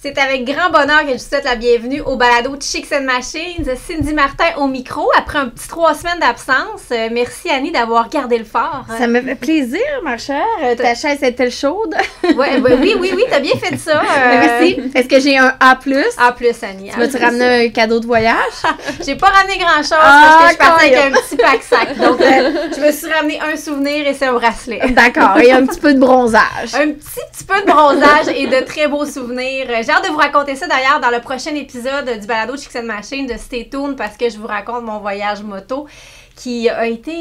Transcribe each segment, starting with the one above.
C'est avec grand bonheur que je vous souhaite la bienvenue au balado Chicks and Machines. Cindy Martin au micro, après un petit 3 semaines d'absence. Merci Annie d'avoir gardé le fort. Ça me fait plaisir, ma chère. Ta chaise est-elle chaude? Oui, t'as bien fait ça. Merci. Est-ce que j'ai un A+? A+, Annie. Tu m'as-tu ramené un cadeau de voyage? J'ai pas ramené grand-chose parce que je suis partie avec un petit pack-sac. Donc, je me suis ramené un souvenir et c'est un bracelet. D'accord, et un petit peu de bronzage. Un petit peu de bronzage et de très beaux souvenirs. J'ai hâte de vous raconter ça d'ailleurs dans le prochain épisode du balado Chicks and Machines de Stay Tuned parce que je vous raconte mon voyage moto qui a été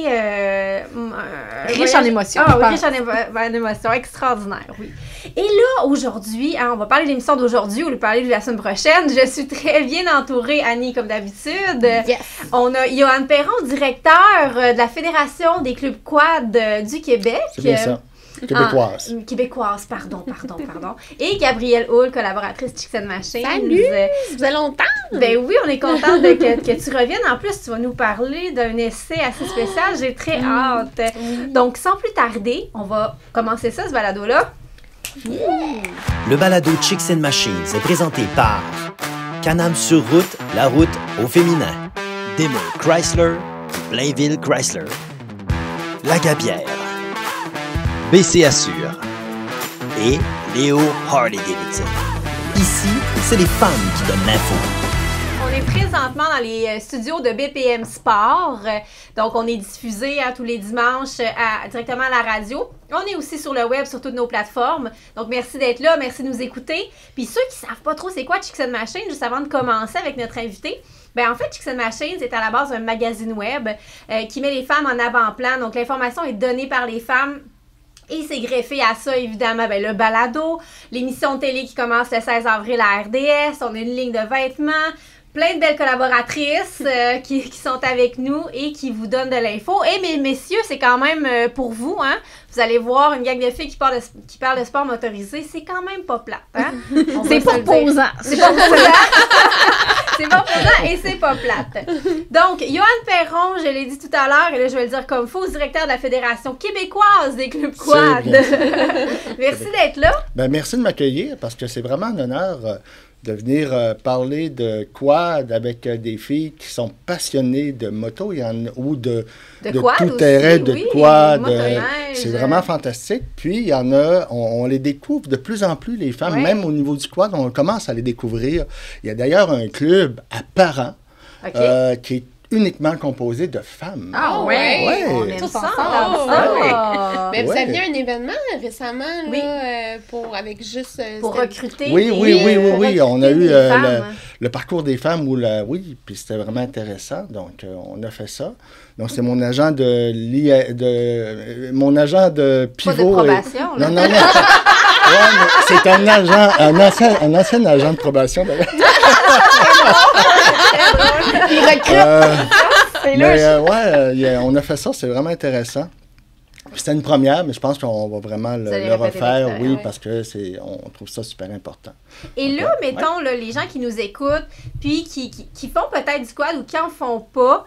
riche en émotions. Riche en émotions, extraordinaire, oui. Et là, aujourd'hui, on va parler de l'émission d'aujourd'hui ou parler de la semaine prochaine. Je suis très bien entourée, Annie, comme d'habitude. Yes. On a Johan Perron, directeur de la Fédération des clubs quad du Québec. C'est bien ça. Québécoise. Québécoise, pardon. Et Gabrielle Hull, collaboratrice Chicks and Machines. Salut! Ça faisait longtemps! Ben oui, on est contente que tu reviennes. En plus, tu vas nous parler d'un essai assez spécial. J'ai très hâte. Donc, sans plus tarder, on va commencer ça, ce balado-là. Le balado Chicks and Machines est présenté par Can-Am sur route, la route au féminin. Démo Chrysler, Blainville Chrysler. La Gabière. BC Assure et Léo Harley-Davidson. Ici, c'est les femmes qui donnent l'info. On est présentement dans les studios de BPM Sport. Donc, on est diffusé tous les dimanches directement à la radio. On est aussi sur le web, sur toutes nos plateformes. Donc, merci d'être là, merci de nous écouter. Puis ceux qui ne savent pas trop c'est quoi Chicks and Machines, juste avant de commencer avec notre invité, ben en fait, Chicks and Machines est à la base un magazine web qui met les femmes en avant-plan. Donc, l'information est donnée par les femmes. Et c'est greffé à ça, évidemment, le balado, l'émission de télé qui commence le 16 avril à RDS, on a une ligne de vêtements, plein de belles collaboratrices qui sont avec nous et qui vous donnent de l'info. Et messieurs, c'est quand même pour vous, hein? Vous allez voir une gang de filles qui parlent de sport motorisé, c'est quand même pas plate, hein? C'est pas reposant. C'est pas reposant. C'est pas pesant et c'est pas plate. Donc, Johan Perron, je l'ai dit tout à l'heure, et là, je vais le dire comme faux, directeur de la Fédération québécoise des clubs quad. Merci d'être là. Ben, merci de m'accueillir parce que c'est vraiment un honneur de venir parler de quad avec des filles qui sont passionnées de moto ou de tout terrain, de quad. C'est vraiment fantastique. Puis, il y en a, on les découvre de plus en plus, les femmes, même au niveau du quad, on commence à les découvrir. Il y a d'ailleurs un club à Parent qui est uniquement composé de femmes. Ah ouais! On aime ça. Mais vous aviez un événement récemment là, avec juste... pour recruter. Oui. On a eu le parcours des femmes puis c'était vraiment intéressant. Donc, on a fait ça. Donc, c'est mon agent mon agent de pivot. Pas de probation, là. Non. Ouais, c'est un ancien agent de probation. Il recrute. On a fait ça, c'est vraiment intéressant. C'était une première, mais je pense qu'on va vraiment le refaire, parce que on trouve ça super important. Et là, mettons, les gens qui nous écoutent, puis qui font peut-être du quad ou qui en font pas,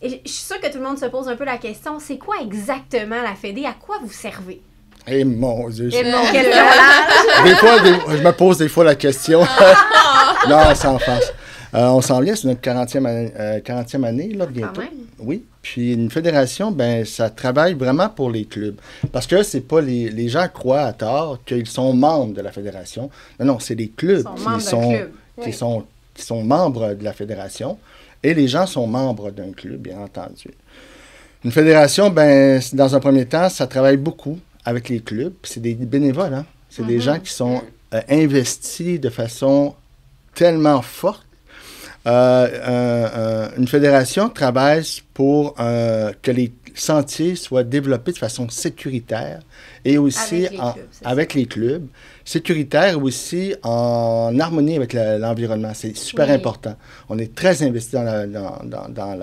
et je suis sûre que tout le monde se pose un peu la question, c'est quoi exactement la Fédé? À quoi vous servez? Eh mon Dieu! Quel des fois, je me pose des fois la question. Non, sans face. On s'en vient, c'est notre 40e année, là, bientôt. Quand même. Oui. Puis une fédération, ça travaille vraiment pour les clubs. Parce que c'est pas les gens croient à tort qu'ils sont membres de la fédération. Non, c'est les clubs qui sont membres de la fédération. Et les gens sont membres d'un club, bien entendu. Une fédération, dans un premier temps, ça travaille beaucoup avec les clubs. C'est des bénévoles, hein? C'est des gens qui sont investis de façon tellement forte. Une fédération travaille pour que les sentiers soient développés de façon sécuritaire et aussi avec les clubs. Sécuritaire aussi en harmonie avec l'environnement. C'est super important. On est très investi dans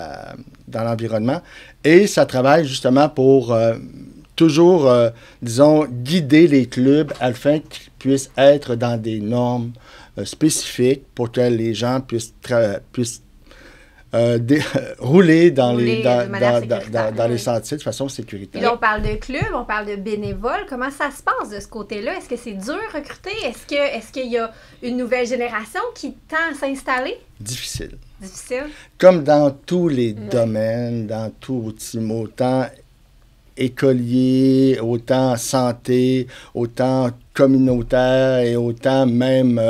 l'environnement et ça travaille justement pour toujours, disons, guider les clubs afin qu'ils puissent être dans des normes spécifiques pour que les gens puissent rouler dans les sentiers de façon sécuritaire. Et là, on parle de club, on parle de bénévoles. Comment ça se passe de ce côté-là? Est-ce que c'est dur à recruter? Est-ce qu'il y a une nouvelle génération qui tend à s'installer? Difficile. Difficile. Comme dans tous les domaines, dans tout, autant écolier, autant santé, autant communautaire et autant même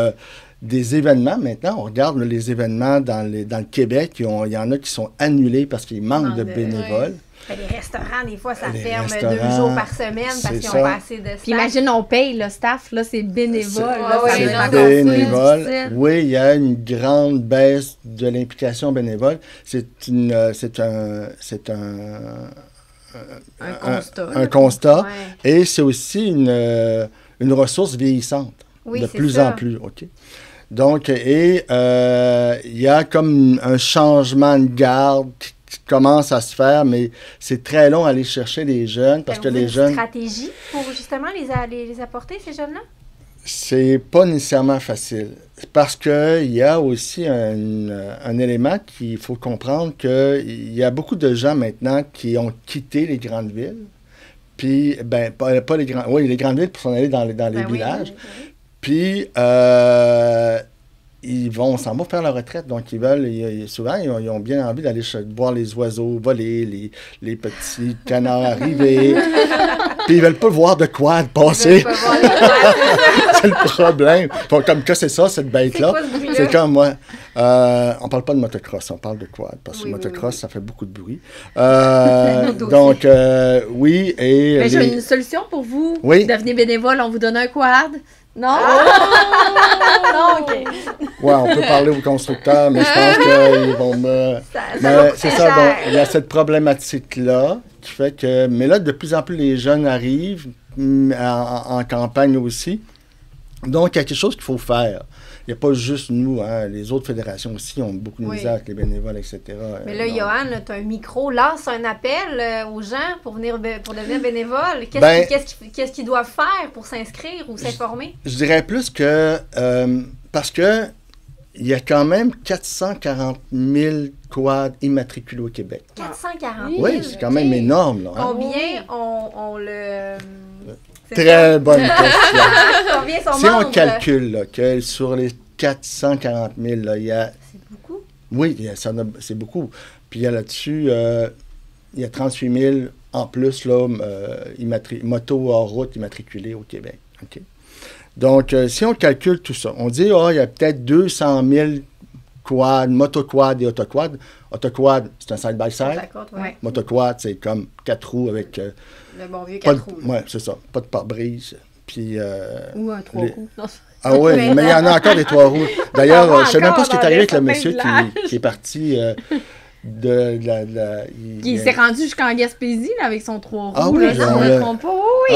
des événements. Maintenant, on regarde les événements dans le Québec, il y en a qui sont annulés parce qu'il manque de bénévoles. Ouais. Les restaurants, des fois, ça ferme 2 jours par semaine parce qu'ils n'ont pas assez de staff. Puis imagine, on paye le staff, là, c'est bénévole. C'est bénévole. Oui, il y a une grande baisse de l'implication bénévole. C'est un constat. Ouais. Et c'est aussi une ressource vieillissante. Oui, de plus en plus. OK? Donc, il y a comme un changement de garde qui commence à se faire, mais c'est très long à aller chercher les jeunes parce que les jeunes... Une stratégie pour justement les apporter, ces jeunes-là? C'est pas nécessairement facile parce qu'il y a aussi un élément qu'il faut comprendre qu'il y a beaucoup de gens maintenant qui ont quitté les grandes villes, puis, pas les grandes... Oui, les grandes villes pour s'en aller dans les villages. Oui. Puis, ils s'en vont faire leur retraite. Donc, souvent, ils ont bien envie d'aller voir les oiseaux voler, les petits canards arriver. Puis, ils veulent pas voir de quad passer. C'est le problème. Comme que c'est ça, cette bête-là. C'est comme moi. On parle pas de motocross, on parle de quad. Parce que motocross, ça fait beaucoup de bruit. Donc, oui. Mais j'ai une solution pour vous. Oui. Devenez bénévole, on vous donne un quad. Non? Non, OK. Ouais, on peut parler aux constructeurs, mais je pense qu'ils vont me... C'est ça, donc il y a cette problématique-là qui fait que... Mais là, de plus en plus, les jeunes arrivent en campagne aussi. Donc, il y a quelque chose qu'il faut faire. Il n'y a pas juste nous, hein, les autres fédérations aussi ont beaucoup de misère avec les bénévoles, etc. Mais là, Johan, tu as un micro, lance un appel aux gens pour devenir bénévole. Qu'est-ce qu'ils doivent faire pour s'inscrire ou s'informer? Je dirais plus que... parce que il y a quand même 440 000 quads immatriculés au Québec. 440 000? Oui, c'est quand même énorme. Là, hein? Combien on le... Très bonne question. Combien sont si membres? On calcule là, que sur les 440 000, là, il y a... C'est beaucoup? Oui, c'est beaucoup. Puis il y a là-dessus, il y a 38 000 en plus, là, motos hors route immatriculées au Québec. Okay? Donc, si on calcule tout ça, on dit, il y a peut-être 200 000 quads, motoquads et autoquads. Autoquad, c'est un side-by-side. Ouais. Motoquad, c'est comme 4 roues avec... le bon vieux 4 roues. Oui, c'est ça. Pas de pare-brise. Puis... ou un 3 roues. Ah oui, mais il y en a encore des 3 roues. D'ailleurs, je ne sais même pas ce qui est arrivé avec le monsieur qui est parti il s'est rendu jusqu'en Gaspésie là, avec son 3 roues. Ah oui, je ne me trompe pas. Oui,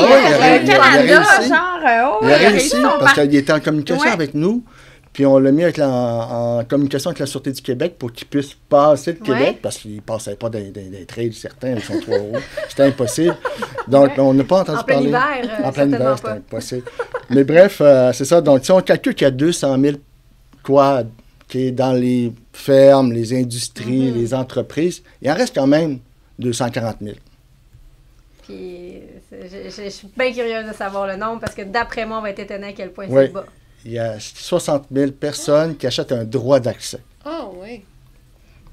il a réussi parce qu'il était en communication avec nous. Puis on l'a mis en communication avec la Sûreté du Québec pour qu'il puisse passer le Québec, parce qu'il ne passait pas des trails certains avec son 3 roues. C'était impossible. Donc, on n'a pas entendu parler. En plein hiver, c'était impossible. Mais bref, c'est ça. Donc, si on calcule qu'il y a 200 000 quads qui est dans les fermes, les industries, les entreprises, il en reste quand même 240 000. Puis, je suis bien curieuse de savoir le nombre, parce que d'après moi, on va être étonné à quel point c'est bas. Il y a 60 000 personnes qui achètent un droit d'accès. Ah oui.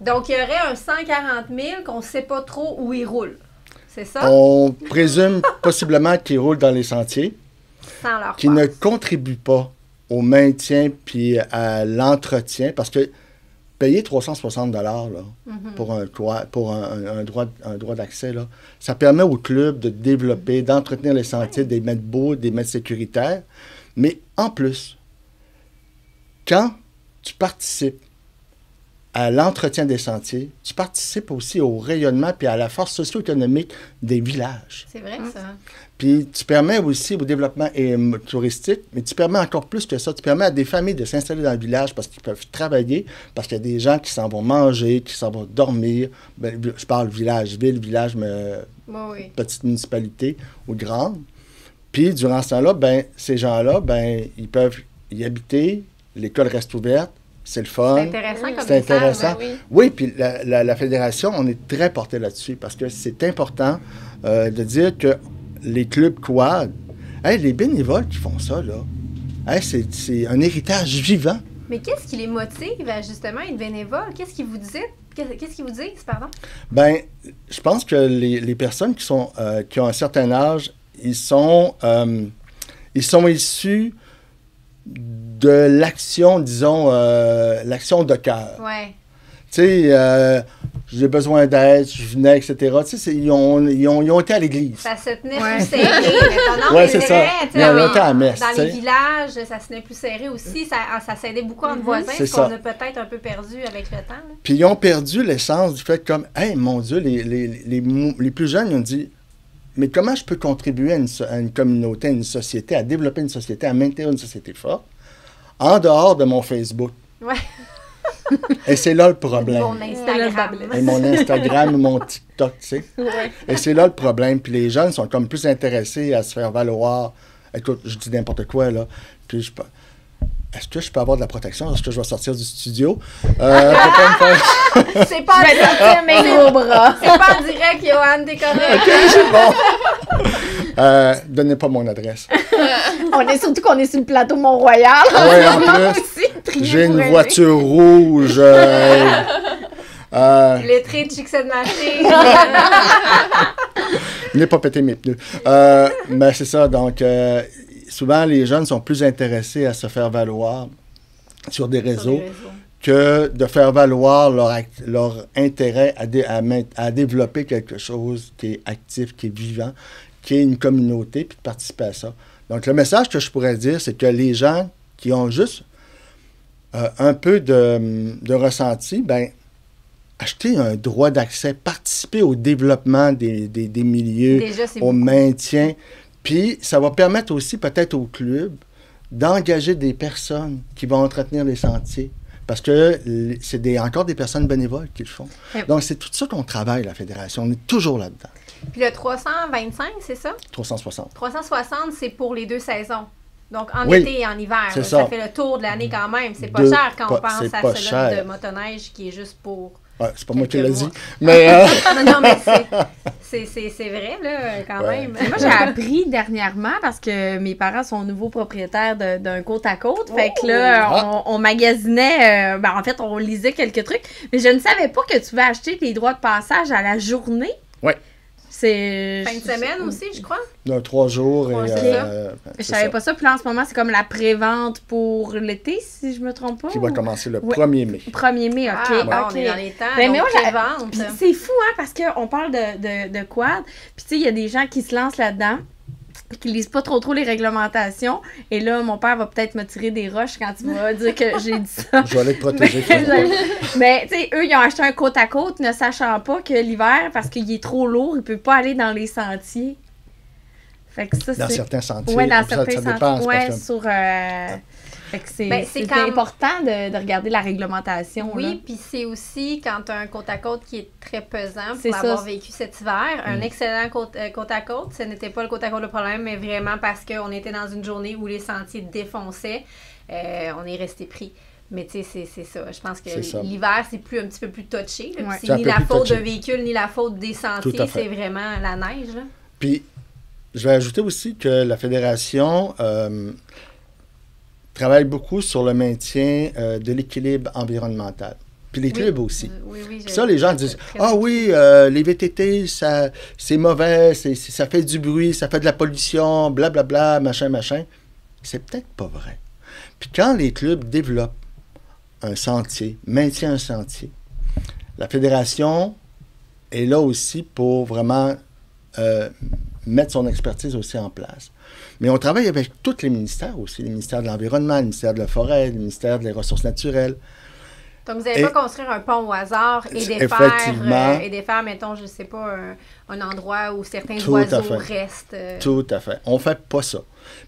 Donc, il y aurait un 140 000 qu'on ne sait pas trop où ils roulent. C'est ça? On présume possiblement qu'ils roulent dans les sentiers. Sans leur qui ne contribuent pas au maintien puis à l'entretien. Parce que payer 360 $ là, pour un droit d'accès, là, ça permet au club de développer, d'entretenir les sentiers, de les mettre beaux, de les mettre sécuritaires. Mais en plus, quand tu participes à l'entretien des sentiers, tu participes aussi au rayonnement puis à la force socio-économique des villages. C'est vrai, ça. Puis tu permets aussi au développement touristique, mais tu permets encore plus que ça. Tu permets à des familles de s'installer dans le village parce qu'ils peuvent travailler, parce qu'il y a des gens qui s'en vont manger, qui s'en vont dormir. Ben, je parle village-ville, mais petite municipalité ou grande. Puis, durant ce temps-là, ces gens-là, ils peuvent y habiter, l'école reste ouverte, c'est le fun. C'est intéressant comme C'est intéressant. Ben oui. Oui, puis la fédération, on est très porté là-dessus parce que c'est important de dire que les clubs quad, les bénévoles qui font ça, là, c'est un héritage vivant. Mais qu'est-ce qui les motive à justement être bénévoles? Qu'est-ce qu'ils vous disent? Pardon? Bien, je pense que les personnes qui ont un certain âge, ils sont issus de l'action, disons, l'action de cœur. Ouais. Tu sais, j'ai besoin d'aide, je venais, etc. Tu sais, ils ont été à l'église. Ça se tenait plus serré. Oui, c'est ça. Ils ont été à la messe. Dans les villages, ça se tenait plus serré aussi. Ça s'aidait beaucoup entre voisins, ce qu'on a peut-être un peu perdu avec le temps. Là. Puis ils ont perdu l'essence du fait comme, hey, mon Dieu, les plus jeunes, ils ont dit, mais comment je peux contribuer à une communauté, à une société, à développer une société, à maintenir une société forte, en dehors de mon Facebook? Ouais. Et c'est là le problème. Mon Instagram. Et mon Instagram ou mon TikTok, tu sais. Ouais. Et c'est là le problème. Puis les jeunes sont comme plus intéressés à se faire valoir. Écoute, je dis n'importe quoi, là. Puis est-ce que je peux avoir de la protection? Est-ce que je vais sortir du studio? C'est pas en direct, mes gros bras. C'est pas en direct, Johan, t'es correct. OK, c'est bon. Donnez pas mon adresse. Surtout qu'on est sur le plateau Mont-Royal. Oui, en plus, j'ai une voiture rouge. Lettré de Chickson Machine. N'ai pas pété mes pneus. Mais c'est ça, donc souvent les jeunes sont plus intéressés à se faire valoir sur des réseaux que de faire valoir leur intérêt à développer quelque chose qui est actif, qui est vivant, qui est une communauté, puis de participer à ça. Donc le message que je pourrais dire, c'est que les gens qui ont juste un peu de ressenti, ben acheter un droit d'accès, participer au développement des milieux, Déjà, au maintien. Puis, ça va permettre aussi, peut-être au club, d'engager des personnes qui vont entretenir les sentiers. Parce que c'est encore des personnes bénévoles qui le font. Donc, c'est tout ça qu'on travaille, la Fédération. On est toujours là-dedans. Puis le 325, c'est ça? 360. 360, c'est pour les 2 saisons. Donc, en Oui, été et en hiver. c'est Ça ça. fait le tour de l'année quand même. C'est pas cher quand on pense à ce cher. de motoneige qui est juste pour... Ouais, c'est pas moi qui l'ai quelques dit. mois. Mais, non, mais c'est vrai, là, quand même. Moi, j'ai appris dernièrement, parce que mes parents sont nouveaux propriétaires d'un côte à côte. Fait que là, on magasinait, en fait, on lisait quelques trucs. Mais je ne savais pas que tu vas acheter tes droits de passage à la journée. Oui. C'est... Fin de semaine aussi, je crois. 3 jours. Ouais, et, c'est ça. Je savais pas ça. Puis là, en ce moment, c'est comme la pré-vente pour l'été, si je me trompe pas. Qui va commencer le 1er mai. 1er mai, OK. Ah, OK. on est dans les temps, Ben, donc mais moi, pré-vente. Puis c'est fou, hein, parce qu'on parle de quad. Puis tu sais, il y a des gens qui se lancent là-dedans, qui lisent pas trop les réglementations. Et là, mon père va peut-être me tirer des roches quand il va dire que j'ai dit ça. Je vais aller te protéger. Mais, tu sais, eux, ils ont acheté un côte à côte, ne sachant pas que l'hiver, parce qu'il est trop lourd, il peut pas aller dans les sentiers. Fait que ça, Dans certains sentiers. Ouais, dans ça certains dépend, sentiers. Ouais, parce que... sur... Fait que c'est quand... important de regarder la réglementation. Oui, puis c'est aussi quand tu as un côte-à-côte qui est très pesant C'est pour ça. avoir vécu cet hiver. Un excellent côte-à-côte, ce n'était pas le côte-à-côte le problème, mais vraiment parce qu'on était dans une journée où les sentiers défonçaient, on est resté pris. Mais tu sais, c'est ça. Je pense que l'hiver, c'est un petit peu plus touché. Ouais. C'est ni la faute d'un véhicule, ni la faute des sentiers, c'est vraiment la neige. Là. Puis, je vais ajouter aussi que la Fédération travaille beaucoup sur le maintien de l'équilibre environnemental. Puis les clubs aussi. Oui, ça, les gens disent « Ah oui, les VTT, c'est mauvais, ça fait du bruit, ça fait de la pollution, blablabla, machin. » C'est peut-être pas vrai. Puis quand les clubs développent un sentier, maintiennent un sentier, la Fédération est là aussi pour vraiment mettre son expertise aussi en place. Mais on travaille avec tous les ministères aussi, le ministère de l'Environnement, le ministère de la Forêt, le ministère des Ressources naturelles. Donc, vous n'allez pas construire un pont au hasard et défaire, mettons, je ne sais pas, un endroit où certains oiseaux restent. Tout à fait. On ne fait pas ça.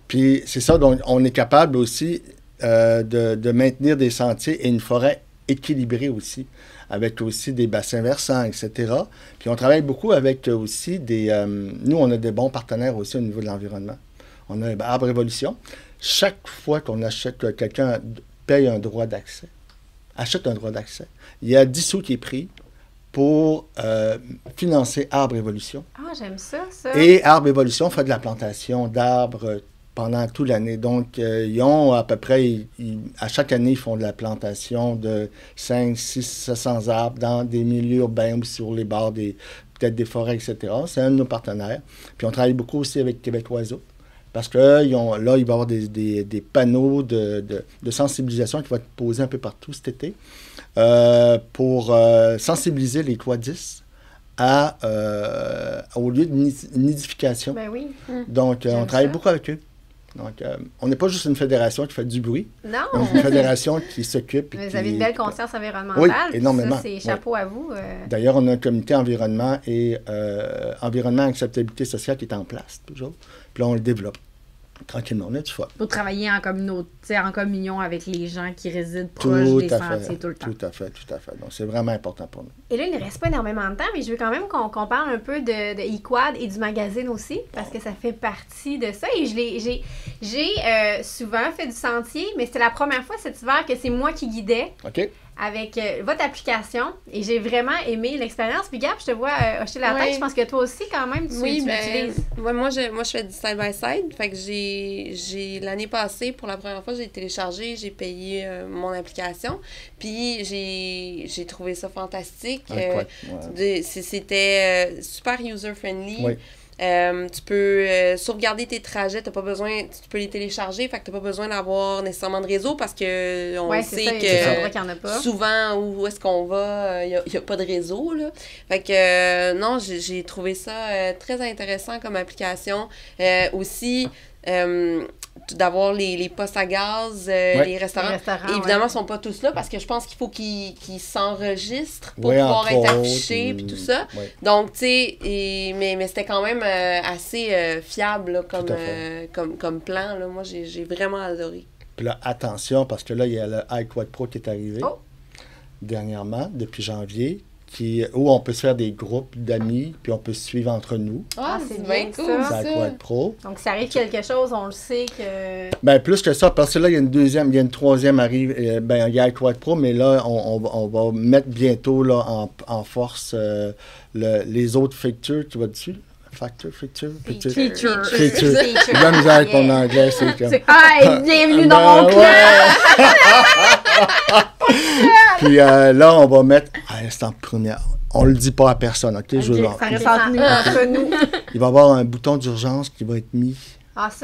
Puis c'est ça, donc on est capable aussi de maintenir des sentiers et une forêt équilibrée aussi, avec aussi des bassins versants, etc. Puis on travaille beaucoup avec aussi nous, on a des bons partenaires aussi au niveau de l'environnement. On a Arbre Évolution. Chaque fois qu'on achète, que quelqu'un paye un droit d'accès, achète un droit d'accès. Il y a 10 sous qui est pris pour financer Arbre Évolution. Ah, j'aime ça. Et Arbre Évolution fait de la plantation d'arbres pendant toute l'année. Donc, ils ont à peu près, à chaque année, ils font de la plantation de 5, 6, 700 arbres dans des milieux urbains ou sur les bords peut-être des forêts, etc. C'est un de nos partenaires. Puis on travaille beaucoup aussi avec Québec Oiseau. Parce que là, il va y avoir des panneaux de sensibilisation qui vont être posés un peu partout cet été pour sensibiliser les toits 10 au lieu de nidification. Ben oui. Donc, on travaille beaucoup avec eux. Donc, on n'est pas juste une fédération qui fait du bruit. Non. On est une fédération qui s'occupe. Vous avez une belle conscience environnementale. Oui, énormément. Ça, c'est chapeau à vous. D'ailleurs, on a un comité environnement et acceptabilité sociale qui est en place toujours. Puis là, on le développe. Tranquillement, on a du fun. Pour travailler en communauté, en communion avec les gens qui résident proches des sentiers tout le temps. Tout à fait. Donc, c'est vraiment important pour nous. Et là, il ne reste pas énormément de temps, mais je veux quand même qu'on parle un peu de eQuad et du magazine aussi, parce que ça fait partie de ça. Et j'ai souvent fait du sentier, mais c'était la première fois cet hiver que c'est moi qui guidais. OK. Avec votre application, et j'ai vraiment aimé l'expérience. Puis Gab, je te vois hocher la tête. Je pense que toi aussi, quand même, tu l'utilises. Moi, je fais du side-by-side. Fait que j'ai l'année passée, pour la première fois, j'ai téléchargé, j'ai payé mon application. Puis j'ai trouvé ça fantastique. C'était super user-friendly. Oui. Tu peux sauvegarder tes trajets, tu peux les télécharger, fait que tu n'as pas besoin d'avoir nécessairement de réseau parce que on sait que souvent où est-ce qu'on va, il n'y a pas de réseau, là. Fait que non, j'ai trouvé ça très intéressant comme application. Aussi, d'avoir les postes à gaz, les restaurants. Évidemment, ils ne sont pas tous là parce que je pense qu'il faut qu'ils s'enregistrent pour pouvoir être affichés et tout ça. Donc, tu sais, mais c'était quand même assez fiable là, comme plan. Là. Moi, j'ai vraiment adoré. Puis là, attention, parce que là, il y a le iQuad Pro qui est arrivé dernièrement, depuis janvier. Où on peut se faire des groupes d'amis, puis on peut se suivre entre nous. Ah, c'est bien cool, ça. C'est iQuad Pro. Donc, ça arrive quelque chose, on le sait que... Ben plus que ça, parce que là, il y a une troisième arrive. Il y a iQuad Pro, mais là, on va mettre bientôt là, en force les autres features. Tu vas dessus? Feature. La misère avec mon anglais, c'est comme... bienvenue dans mon club! Puis là, on va mettre... c'est en première... On le dit pas à personne, OK? Ça reste entre nous. Il va y avoir un bouton d'urgence qui va être mis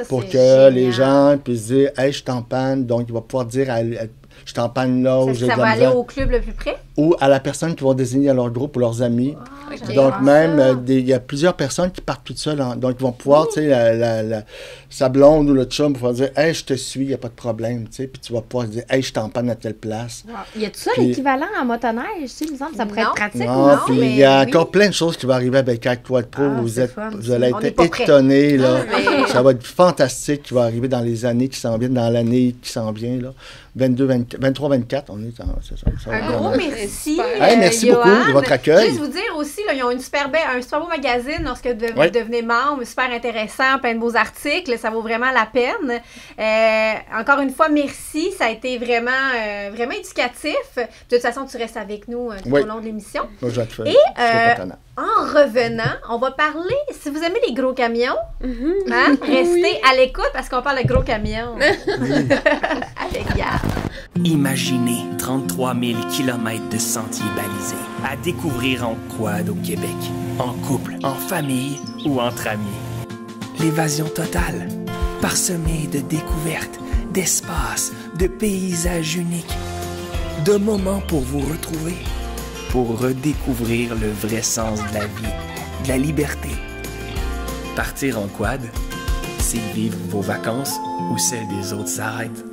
pour que génial. les gens puissent dire « Hey, je suis en panne ». Donc, il va pouvoir dire « Je suis en panne là » ou « j'ai de la misère ». Ça va aller au club le plus près? Ou à la personne qui va désigner à leur groupe ou leurs amis. Okay. Donc, même, il y a plusieurs personnes qui partent toutes seules. Donc, ils vont pouvoir, tu sais, sa blonde ou le chum, pouvoir dire « Hey, je te suis, il n'y a pas de problème. » Tu sais, puis tu vas pouvoir dire « Hey, je t'en panne à telle place. Wow. Y a-tu ça l'équivalent en motoneige? Tu sais, il me semble que ça pourrait être pratique. Non, puis il y a encore plein de choses qui vont arriver avec iQuad Pro. Vous allez être étonnés. Ça va être fantastique qui va arriver dans les années qui s'en viennent, dans l'année qui s'en vient. Là. 23-24, on est un gros merci. Merci beaucoup de votre accueil. Juste vous dire aussi, là, ils ont un super beau magazine lorsque vous devenez membre, super intéressant, plein de beaux articles, ça vaut vraiment la peine. Encore une fois, merci, ça a été vraiment éducatif. De toute façon, tu restes avec nous tout au long de l'émission. Moi, je vais te faire. Et en revenant, on va parler, si vous aimez les gros camions, restez à l'écoute parce qu'on parle de gros camions. Avec Gab. Imaginez 33 000 km de sentiers balisés à découvrir en quad au Québec, en couple, en famille ou entre amis. L'évasion totale, parsemée de découvertes, d'espaces, de paysages uniques, de moments pour vous retrouver, pour redécouvrir le vrai sens de la vie, de la liberté. Partir en quad, c'est vivre vos vacances où celles des autres s'arrêtent.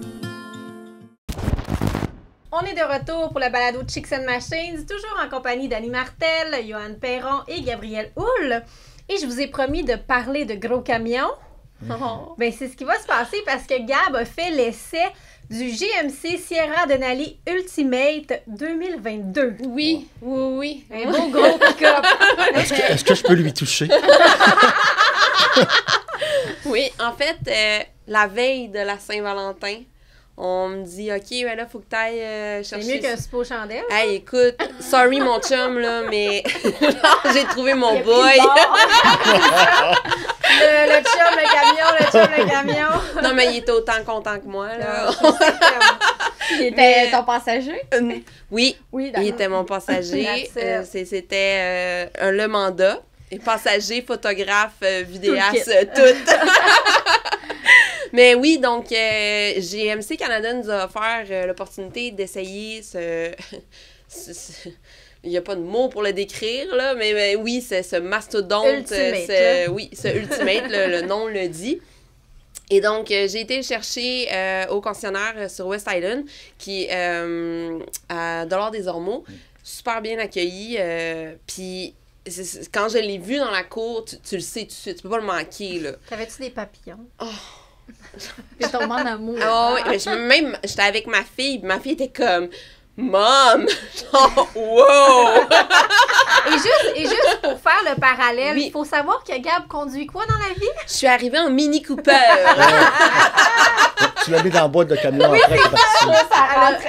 On est de retour pour la balado Chicks and Machines, toujours en compagnie d'Annie Martel, Johan Perron et Gabrielle Houle. Et je vous ai promis de parler de gros camions. Ben, c'est ce qui va se passer parce que Gab a fait l'essai du GMC Sierra Denali Ultimate 2022. Oui. Un beau gros pick-up. Est-ce que je peux lui toucher? Oui, en fait, la veille de la Saint-Valentin, on me dit, OK, ben là, faut que t'ailles chercher... C'est mieux qu'un souper aux chandelles. Hey, écoute, sorry, mon chum, là, mais j'ai trouvé mon boy. Le chum, le camion. Non, mais il était autant content que moi, là. Il était ton passager? Oui, il était mon passager. C'était le mandat. Et passager, photographe, vidéaste, tout. Mais oui, donc, GMC Canada nous a offert l'opportunité d'essayer il n'y a pas de mots pour le décrire, là, mais oui, c'est ce mastodonte. Oui, ce Ultimate, le nom le dit. Et donc, j'ai été le chercher au concessionnaire sur West Island, qui est à Dollard-des-Ormeaux. Super bien accueilli. Puis, quand je l'ai vu dans la cour, tu le sais tout de suite, tu peux pas le manquer, là. T'avais-tu des papillons? Oh! T'es tombée en amour. Ah oui, mais j'étais avec ma fille était comme... Mom! Genre, wow! et juste pour faire le parallèle, il faut savoir que Gab conduit quoi dans la vie? Je suis arrivée en Mini Cooper. Tu l'as mis dans la boîte de camion après. Ça rentre.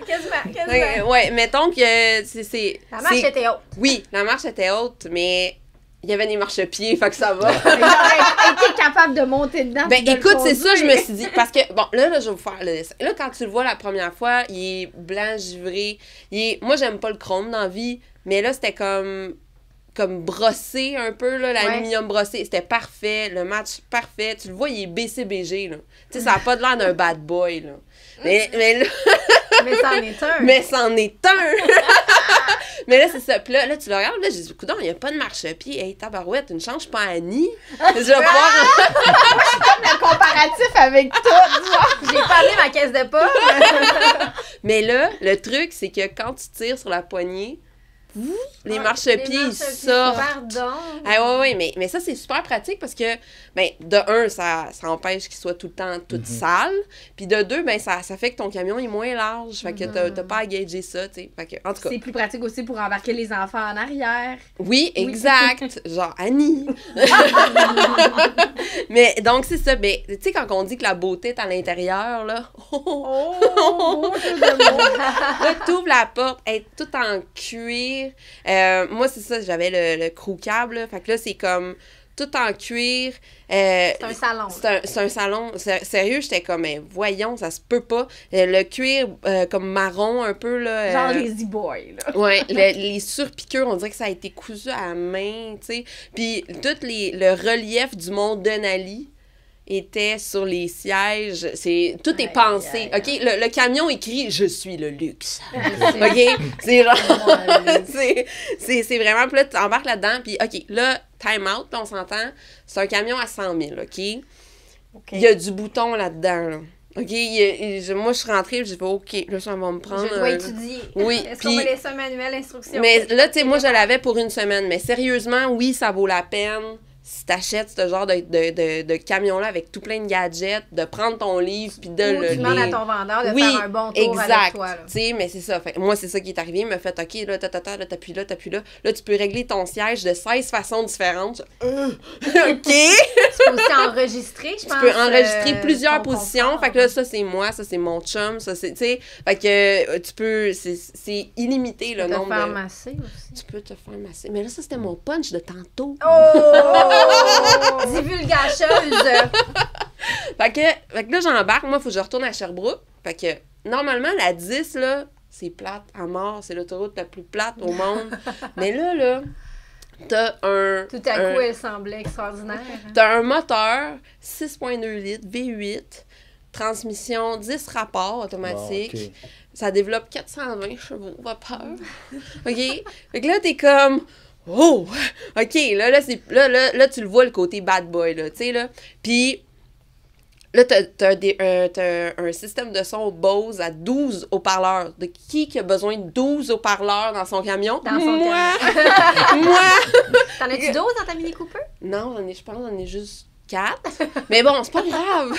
Quasiment. Ouais, mettons que c'est... La marche était haute. Oui, la marche était haute, mais... Il y avait des marchepieds, fait que ça va. T'es capable de monter dedans. Ben écoute, c'est ça, je me suis dit. Parce que, bon, là, je vais vous faire le dessin. Là, quand tu le vois la première fois, il est blanc, givré. Moi, j'aime pas le chrome dans la vie, mais là, c'était comme brossé un peu, là, l'aluminium brossé. C'était parfait, le match parfait. Tu le vois, il est BCBG, là. Tu sais, ça n'a pas de l'air d'un bad boy, là. Mais là... Mais c'en est un. Mais c'en est un. Mais là, c'est ça. Puis là, tu le regardes, là, j'ai dit, coudonc, il n'y a pas de marchepied. Hey, tabarouette, tu ne changes pas Annie. Je vais voir. Moi, je suis comme le comparatif avec tout. J'ai pas amené ma caisse de pomme. Mais là, le truc, c'est que quand tu tires sur la poignée, les marchepieds, ils sortent. Pardon. Ah ouais, mais ça, c'est super pratique parce que, ben, de un, ça empêche qu'il soit tout le temps tout sale. Puis de deux, ben, ça fait que ton camion est moins large. Fait que t'as pas à gager ça, tu sais. Fait que, en tout cas. C'est plus pratique aussi pour embarquer les enfants en arrière. Oui, exact. Genre Annie. Mais donc, c'est ça. Ben, tu sais, quand on dit que la beauté est à l'intérieur, là. Là, t'ouvres la porte, elle est toute en cuir. Moi, c'est ça, j'avais le crew cab, là. Fait que là, c'est comme tout en cuir. C'est un salon. C'est un salon. Sérieux, j'étais comme, mais voyons, ça se peut pas. Le cuir comme marron, un peu, là. Genre les e-boys, là. Ouais, les surpiqûres, on dirait que ça a été cousu à la main, tu sais. Puis tout le relief du mont Denali était sur les sièges. Tout est pensé. OK? Le camion écrit « Je suis le luxe ». OK? C'est genre... c'est vraiment... Puis là, tu embarques là-dedans, puis OK, là, time out, puis on s'entend, c'est un camion à 100 000, OK? Il y a du bouton là-dedans, là. OK? Moi, je suis rentrée, j'ai fait OK, là, ça va me prendre... Je dois étudier. Oui. Est-ce qu'on me laisse un manuel d'instruction? Mais là, tu sais, moi, je l'avais pour une semaine. Mais sérieusement, oui, ça vaut la peine. Si t'achètes ce genre de camion-là avec tout plein de gadgets, de prendre ton livre puis de tu demandes à ton vendeur de faire un bon tour avec toi. Tu sais, mais c'est ça. Fait, moi, c'est ça qui est arrivé. Il m'a fait, OK, là, t'appuies là. Là, tu peux régler ton siège de 16 façons différentes. OK! Tu peux aussi enregistrer, je pense. Tu peux enregistrer plusieurs positions. Fait que là, ça, c'est moi, ça, c'est mon chum, ça, c'est, tu sais. Fait que tu peux, c'est illimité, le nombre de... Tu peux te faire masser aussi. Tu peux te faire masser. Mais là, ça, c'était mon punch de tantôt. Oh! Divulgacheuse! Fait que là, j'embarque. Moi, il faut que je retourne à Sherbrooke. Fait que, normalement, la 10, là, c'est plate à mort. C'est l'autoroute la plus plate au monde. Mais là, t'as un... Tout à coup, elle semblait extraordinaire. T'as un moteur 6.2 litres, V8, transmission 10 rapports automatique. Bon, okay. Ça développe 420 chevaux vapeur. OK? Fait que là, t'es comme... Oh! OK, là, tu le vois, le côté bad boy, là, tu sais, là. Puis, là, t'as un système de son Bose à 12 haut-parleurs. De qui a besoin de 12 haut-parleurs dans son camion? Dans son camion. Moi! T'en as-tu 12 dans ta Mini Cooper? Non, je pense que j'en ai juste 4. Mais bon, c'est pas grave.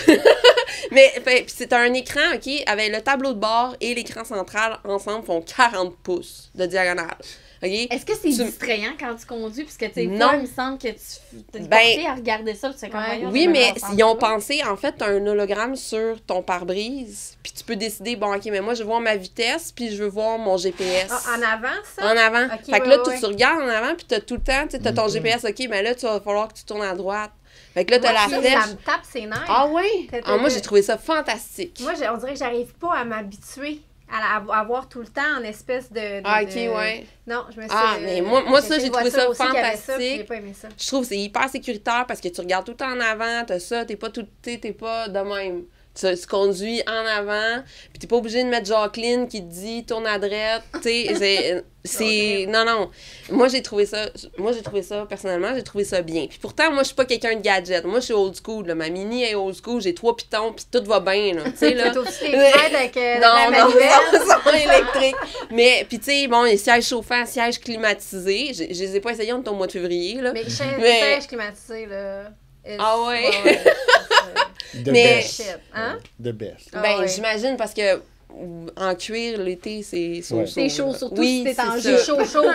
Mais c'est un écran, OK, avec le tableau de bord et l'écran central ensemble font 40 pouces de diagonale. Okay? Est-ce que c'est distrayant quand tu conduis? Parce que, tu sais, moi, il me semble que tu t'es porté à regarder ça. C'est comme oui, mais ils ont pensé, en fait, tu as un hologramme sur ton pare-brise, puis tu peux décider, bon, OK, mais moi, je veux voir ma vitesse, puis je veux voir mon GPS. Ah, en avant, ça? En avant. Okay, fait que là, tu regardes en avant, puis tu as tout le temps, tu as ton GPS, OK, mais là, tu vas falloir que tu tournes à droite. Fait que là, t'as la flèche. Ça me tape ses nerfs. Ah oui? Moi, j'ai trouvé ça fantastique. Moi, on dirait que j'arrive pas à m'habituer à voir tout le temps en espèce de OK, ouais. Non, je me suis... mais moi ça, j'ai trouvé ça fantastique. Ça, j'ai pas aimé ça. Je trouve que c'est hyper sécuritaire parce que tu regardes tout le temps en avant, t'as ça, t'es pas de même. Tu conduis en avant, puis t'es pas obligé de mettre Jacqueline qui te dit tourne à droite, tu sais, c'est non. Moi j'ai trouvé ça personnellement, j'ai trouvé ça bien. Puis pourtant moi je suis pas quelqu'un de gadget. Moi je suis old school, là. Ma Mini est old school, j'ai 3 pitons puis tout va bien là, tu sais là. T'as aussi tes fenêtres avec la manivelle. Non, électrique. Mais puis tu sais bon, les sièges chauffants, sièges climatisés, je les ai pas essayés, on est au mois de février là. Mais sièges climatisés là. Ah ouais. The best. Hein? The best. Ben, j'imagine parce que en cuir, l'été, c'est chaud. C'est chaud, surtout oui, si t'es en jus chaud.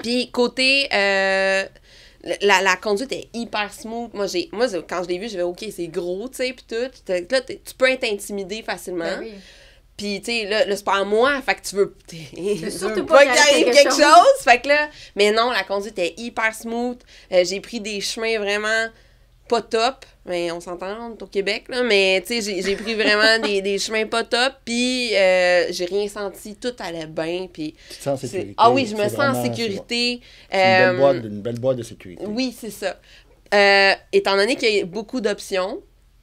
Puis côté, la conduite est hyper smooth. Moi, quand je l'ai vu, j'ai dit, OK, c'est gros, tu sais, puis tout. Là, tu peux être intimidé facilement. Ben oui. Puis, tu sais, là, c'est pas à moi, fait que tu veux surtout pas qu'il arrive quelque chose. Fait que là, mais non, la conduite est hyper smooth. J'ai pris des chemins vraiment pas top, mais on s'entend, on est au Québec, là, mais tu sais, j'ai pris vraiment des chemins pas top, puis j'ai rien senti, tout allait bien, puis... Tu te sens en sécurité. Ah oui, je me sens en sécurité. C'est une belle boîte de sécurité. Oui, c'est ça. Étant donné qu'il y a beaucoup d'options,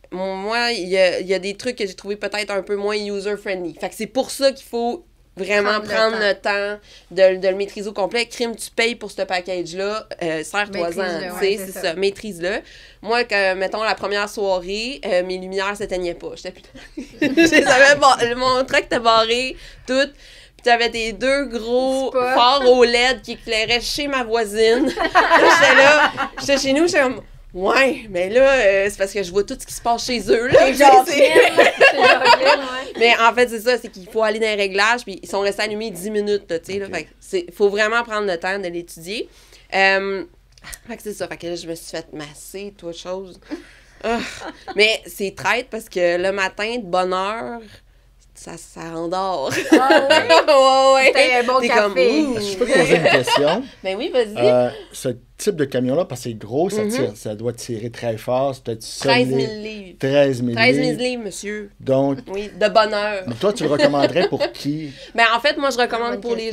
moi, il y a des trucs que j'ai trouvé peut-être un peu moins user-friendly. Fait que c'est pour ça qu'il faut vraiment prendre le temps de le maîtriser au complet. Crime, tu payes pour ce package-là, serre-toi-en, tu sais, c'est ça, maîtrise-le. Moi, mettons, la première soirée, mes lumières s'éteignaient pas. J'étais plus... mon truc était barré, tout. Puis t'avais tes 2 gros phares au LED qui éclairaient chez ma voisine. J'étais chez nous, j'étais comme... Ouais, mais là, c'est parce que je vois tout ce qui se passe chez eux, là. Mais en fait, c'est ça, c'est qu'il faut aller dans les réglages, puis ils sont restés allumés 10 minutes, tu sais, là. Fait que faut vraiment prendre le temps de l'étudier. Fait que c'est ça, fait que là, je me suis fait masser, toute chose. Mais c'est traite parce que le matin, de bonne heure... Ça endort. Ah oui? ouais. C'était un bon café. Je peux te poser une question? Ben oui, vas-y. Ce type de camion-là, parce que c'est gros, ça doit tirer très fort. C'est peut-être 13 000 livres. 13 000 livres, monsieur. Donc... Oui, de bonne heure. Mais toi, tu le recommanderais pour qui? Ben en fait, moi, je recommande pour les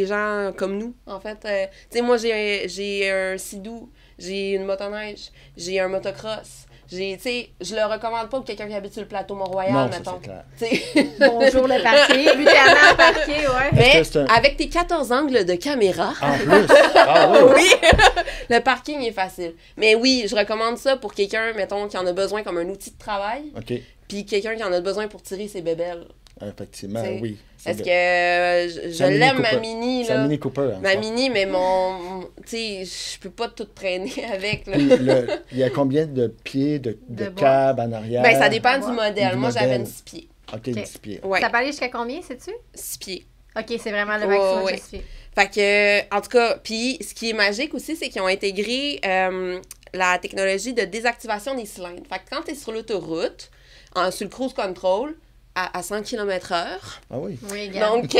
gens comme nous. En fait, tu sais, moi, j'ai un Sea-Doo, j'ai une motoneige, j'ai un motocross. Tu sais, je le recommande pas pour quelqu'un qui habite sur le plateau Mont-Royal, mettons. Bonjour le parquet. Brutalement parquet, ouais. Mais avec tes 14 angles de caméra. En plus. Ah oui. Le parking est facile. Mais oui, je recommande ça pour quelqu'un, mettons, qui en a besoin comme un outil de travail. OK. Puis quelqu'un qui en a besoin pour tirer ses bébelles. Effectivement, oui. Parce que je l'aime, ma Mini, là. C'est un Mini Cooper. Ma Mini, mais tu sais, je peux pas tout traîner avec, là. Il y a combien de pieds de câble en arrière? Ben, ça dépend du modèle. Moi, j'avais une 6 pieds. OK, une 6 pieds. Ouais. Ça peut aller jusqu'à combien, sais-tu? 6 pieds. OK, c'est vraiment le maximum de 6 pieds. Fait que, en tout cas, puis ce qui est magique aussi, c'est qu'ils ont intégré la technologie de désactivation des cylindres. Fait que quand tu es sur l'autoroute, sur le cruise control, à 100 km/h. Ah oui. Oui, donc,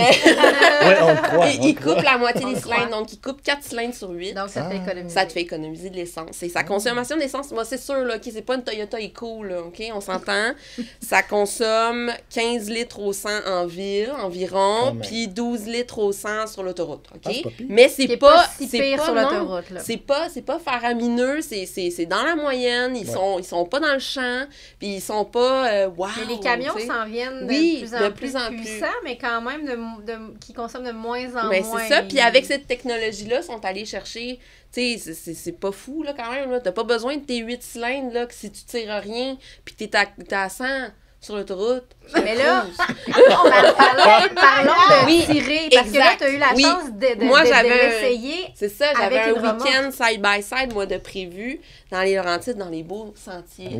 il coupe la moitié des cylindres. Donc, il coupe 4 cylindres sur 8. Donc, ça te fait économiser. Ça te fait économiser de l'essence. Et sa consommation d'essence, moi, c'est sûr, là, c'est pas une Toyota Eco, là, OK? On s'entend. Ça consomme 15 litres au 100 en ville, environ, puis 12 litres au 100 sur l'autoroute, OK? Mais c'est pas si pire sur l'autoroute, là. C'est pas faramineux, c'est dans la moyenne. Ils sont pas dans le champ, puis ils sont pas wow. Mais les camions s'en viennent de plus en plus puissants, mais quand même qui consomment de moins en moins. C'est ça. Puis avec cette technologie-là, ils sont allés chercher... Tu sais, c'est pas fou, là, quand même. T'as pas besoin de tes 8 cylindres, là, que si tu tires rien, puis que t'es à 100... sur l'autoroute. Mais là, parlons de tirer, parce que là, tu as eu la chance de l'essayer. C'est ça, j'avais un week-end side-by-side, moi, de prévu, dans les Laurentides, dans les beaux sentiers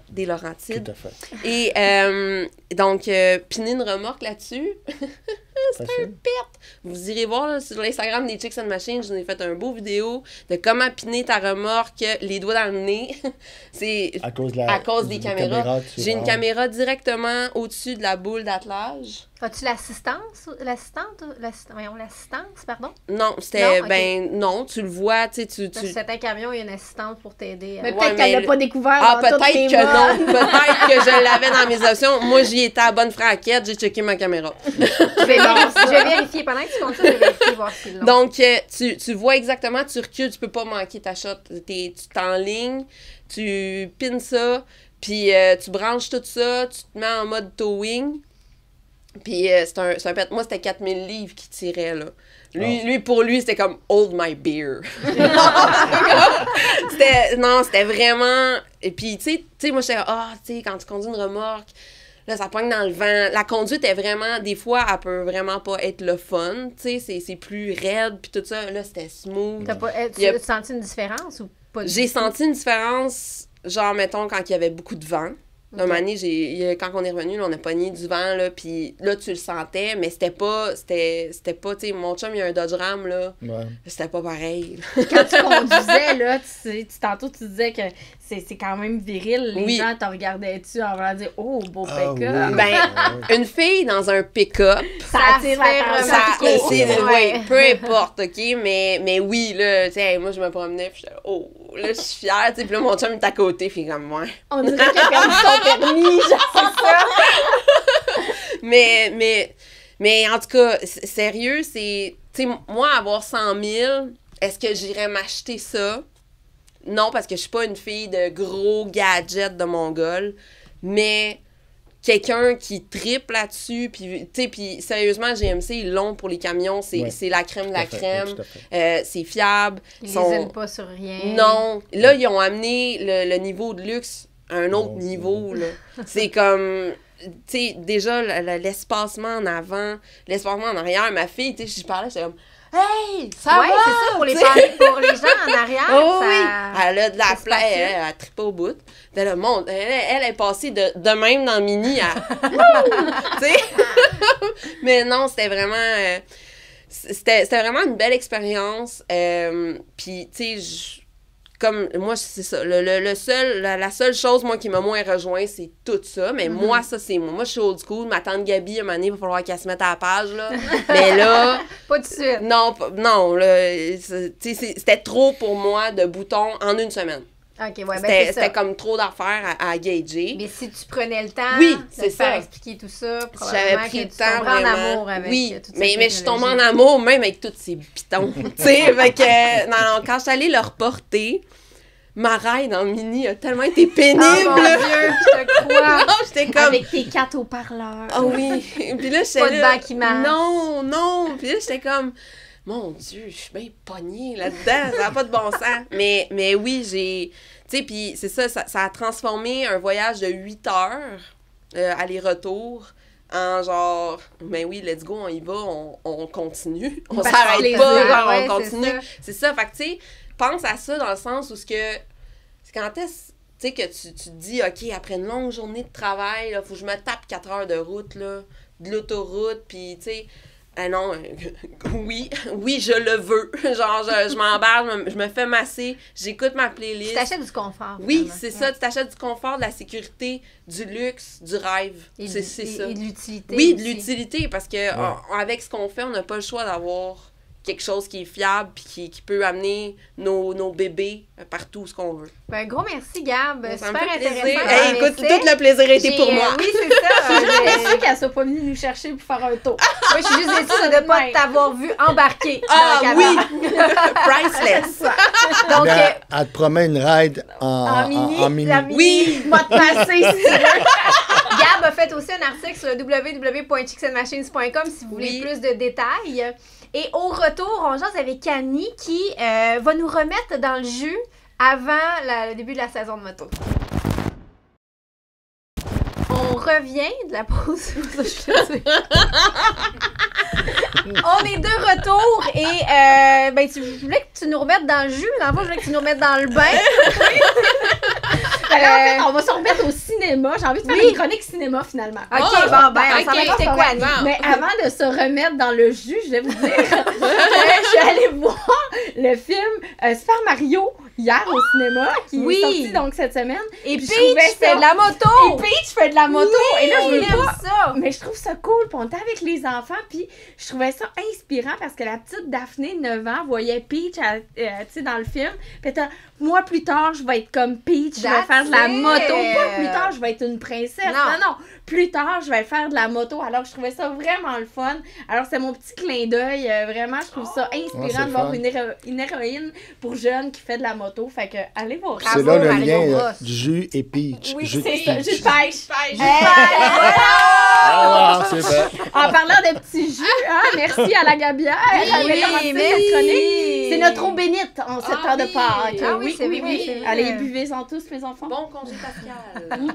des Laurentides. Tout à fait. Et donc, piner une remorque là-dessus, c'est un perte. Vous irez voir là, sur l'Instagram des Chicks and Machines, je vous ai fait un beau vidéo de comment piner ta remorque, les doigts dans le nez. C'est à cause des caméras. J'ai une caméra directement au-dessus de la boule d'attelage. As-tu l'assistance, pardon? Non, c'était, non, tu le vois, tu sais, C'est un camion, il y a une assistante pour t'aider. Mais peut-être qu'elle l'a pas découvert. Ah, peut-être que non, peut-être que je l'avais dans mes options. Moi, j'y étais à bonne franquette, j'ai checké ma caméra. Je vais vérifier, pendant que tu comptes ça, je vais vérifier, voir si c'est long. Donc, tu vois exactement, tu recules, tu peux pas manquer ta shot. Tu t'enlignes, tu pines ça, puis tu branches tout ça, tu te mets en mode towing. Puis c'est un pet. Moi, c'était 4000 livres qui tirait, là. Lui, pour lui, c'était comme « hold my beer ». C'était vraiment... Et puis, tu sais, moi, j'étais tu sais, quand tu conduis une remorque, là, ça pogne dans le vent. La conduite est vraiment... Des fois, elle peut vraiment pas être le fun, tu sais, c'est plus raide, puis tout ça. Là, c'était smooth. Tu as senti une différence ou pas? J'ai senti une différence, genre, mettons, quand il y avait beaucoup de vent. Un moment donné, quand on est revenu, là, on a pogné du vent, là, puis là, tu le sentais, mais c'était pas, tu sais, mon chum, il y a un Dodge Ram, là, c'était pas pareil. Quand tu conduisais, là, tantôt, tu disais que c'est quand même viril, les gens te regardaient-tu en voulant dire « Oh, beau pick-up! » Une fille dans un pick-up, ça attire l'attention. Peu importe, OK, mais oui, là, tu sais, moi, je me promenais, puis j'étais « Oh, là, je suis fière, tu sais, puis là, mon chum est à côté, puis comme moi. On dirait qu'il a perdu son permis, genre ça. mais en tout cas, sérieux, c'est, tu sais, moi, avoir 100 000, est-ce que j'irais m'acheter ça? Non, parce que je suis pas une fille de gros gadgets de Mongol, mais quelqu'un qui tripe là-dessus, puis tu sais, puis sérieusement, GMC, ils l'ont pour les camions, c'est la crème de la crème, c'est fiable. Ils les pas sur rien. Non, là, ils ont amené le niveau de luxe à un autre niveau, là. C'est comme... Tu sais, déjà, l'espacement en avant, l'espacement en arrière, ma fille, tu sais, je parlais, j'étais comme... Hey, ça va! C'est ça, pour les gens en arrière. Oui, elle a de la place, elle a trippé au bout. Le monde, elle est passée de même dans le mini à... tu sais? Mais non, c'était vraiment... c'était vraiment une belle expérience. Puis, tu sais, comme moi, c'est ça. La seule chose, moi, qui m'a moins rejoint, c'est tout ça. Mais moi, ça, c'est moi. Moi, je suis old school. Ma tante Gabi, à un moment donné, il va falloir qu'elle se mette à la page, là. Mais là... Pas de suite. Non, là, c'était trop pour moi de boutons en une semaine. OK, ouais, c'était comme trop d'affaires à gager. Mais si tu prenais le temps de faire expliquer tout ça, j'avais pris le temps vraiment. En amour avec toute mais je suis tombée en amour même avec tous ces pitons. Tu sais, fait que non, quand je suis allée le reporter, ma ride dans le mini a tellement été pénible. Oh mon Dieu, je te crois. Non, j'étais comme... Avec tes 4 haut-parleurs. Ah oui. Puis là, j'étais pas de banc qui marche. Non. Puis là, j'étais comme... Mon Dieu, je suis bien pognée là-dedans, ça n'a pas de bon sens. Mais oui, j'ai... Tu sais, puis c'est ça a transformé un voyage de 8 heures, aller-retour, en genre... Ben oui, let's go, on y va, on continue. On s'arrête pas, genre, on continue. C'est ça, fait que tu sais, pense à ça dans le sens où c'est quand est-ce... Tu sais, que tu te dis, OK, après une longue journée de travail, il faut que je me tape 4 heures de route, là, de l'autoroute, puis tu sais... non, oui, je le veux. Genre, je m'emballe, je me fais masser, j'écoute ma playlist. Tu t'achètes du confort. Oui, c'est ça, tu t'achètes du confort, de la sécurité, du luxe, du rêve. C'est ça. Et de l'utilité. Oui, de l'utilité, parce que avec ce qu'on fait, on n'a pas le choix d'avoir quelque chose qui est fiable puis qui peut amener nos bébés partout où ce qu'on veut. Ben, gros merci, Gab. Ça super intéressant. Hey, écoute, tout le plaisir a été pour moi. Oui, c'est ça. Je suis déçue qu'elle soit pas venue nous chercher pour faire un tour. Moi, je suis juste déçue de ne pas t'avoir vu embarquer. Ah oui! Priceless! Donc, elle te promet une ride en mini. Oui! Moi te passer si tu veux. Gab a fait aussi un article sur le www.chicksandmachines.com si vous voulez plus de détails. Et au retour, on jase avec Annie qui va nous remettre dans le jus avant le début de la saison de moto. On revient de la pause. On est de retour et ben, je voulais que tu nous remettes dans le jus. Dans le fond, je voulais que tu nous remettes dans le bain. En fait, on va se remettre au cinéma. J'ai envie de faire une chronique cinéma, finalement. OK, bon, ben, on s'en va c'était quoi, Annie? Mais avant de se remettre dans le jus, je vais vous dire je suis allée voir le film Super Mario hier au cinéma, qui est sorti donc cette semaine. Et Peach fait de la moto! Et Peach fait de la moto! Oui, et là, je veux pas... ça! Mais je trouve ça cool, puis on était avec les enfants, puis je trouvais ça inspirant parce que la petite Daphné, 9 ans, voyait Peach tu sais, dans le film, puis elle était moi, plus tard, je vais être comme Peach, je vais faire de la moto. Pas plus tard, je vais être une princesse. Non. Plus tard, je vais faire de la moto. Alors, je trouvais ça vraiment le fun. Alors, c'est mon petit clin d'œil. Vraiment, je trouve ça inspirant de voir une héroïne pour jeunes qui fait de la moto. Fait que, allez voir. C'est là le lien jus et Peach. Oui, c'est ça. Jus de pêche. Ah, c'est vrai. En parlant de petits jus, merci à la Gabière. C'est notre eau bénite en cette heure de Pâques. Ah oui, c'est vrai. Allez, buvez-en tous, mes enfants. Bon congé pascal.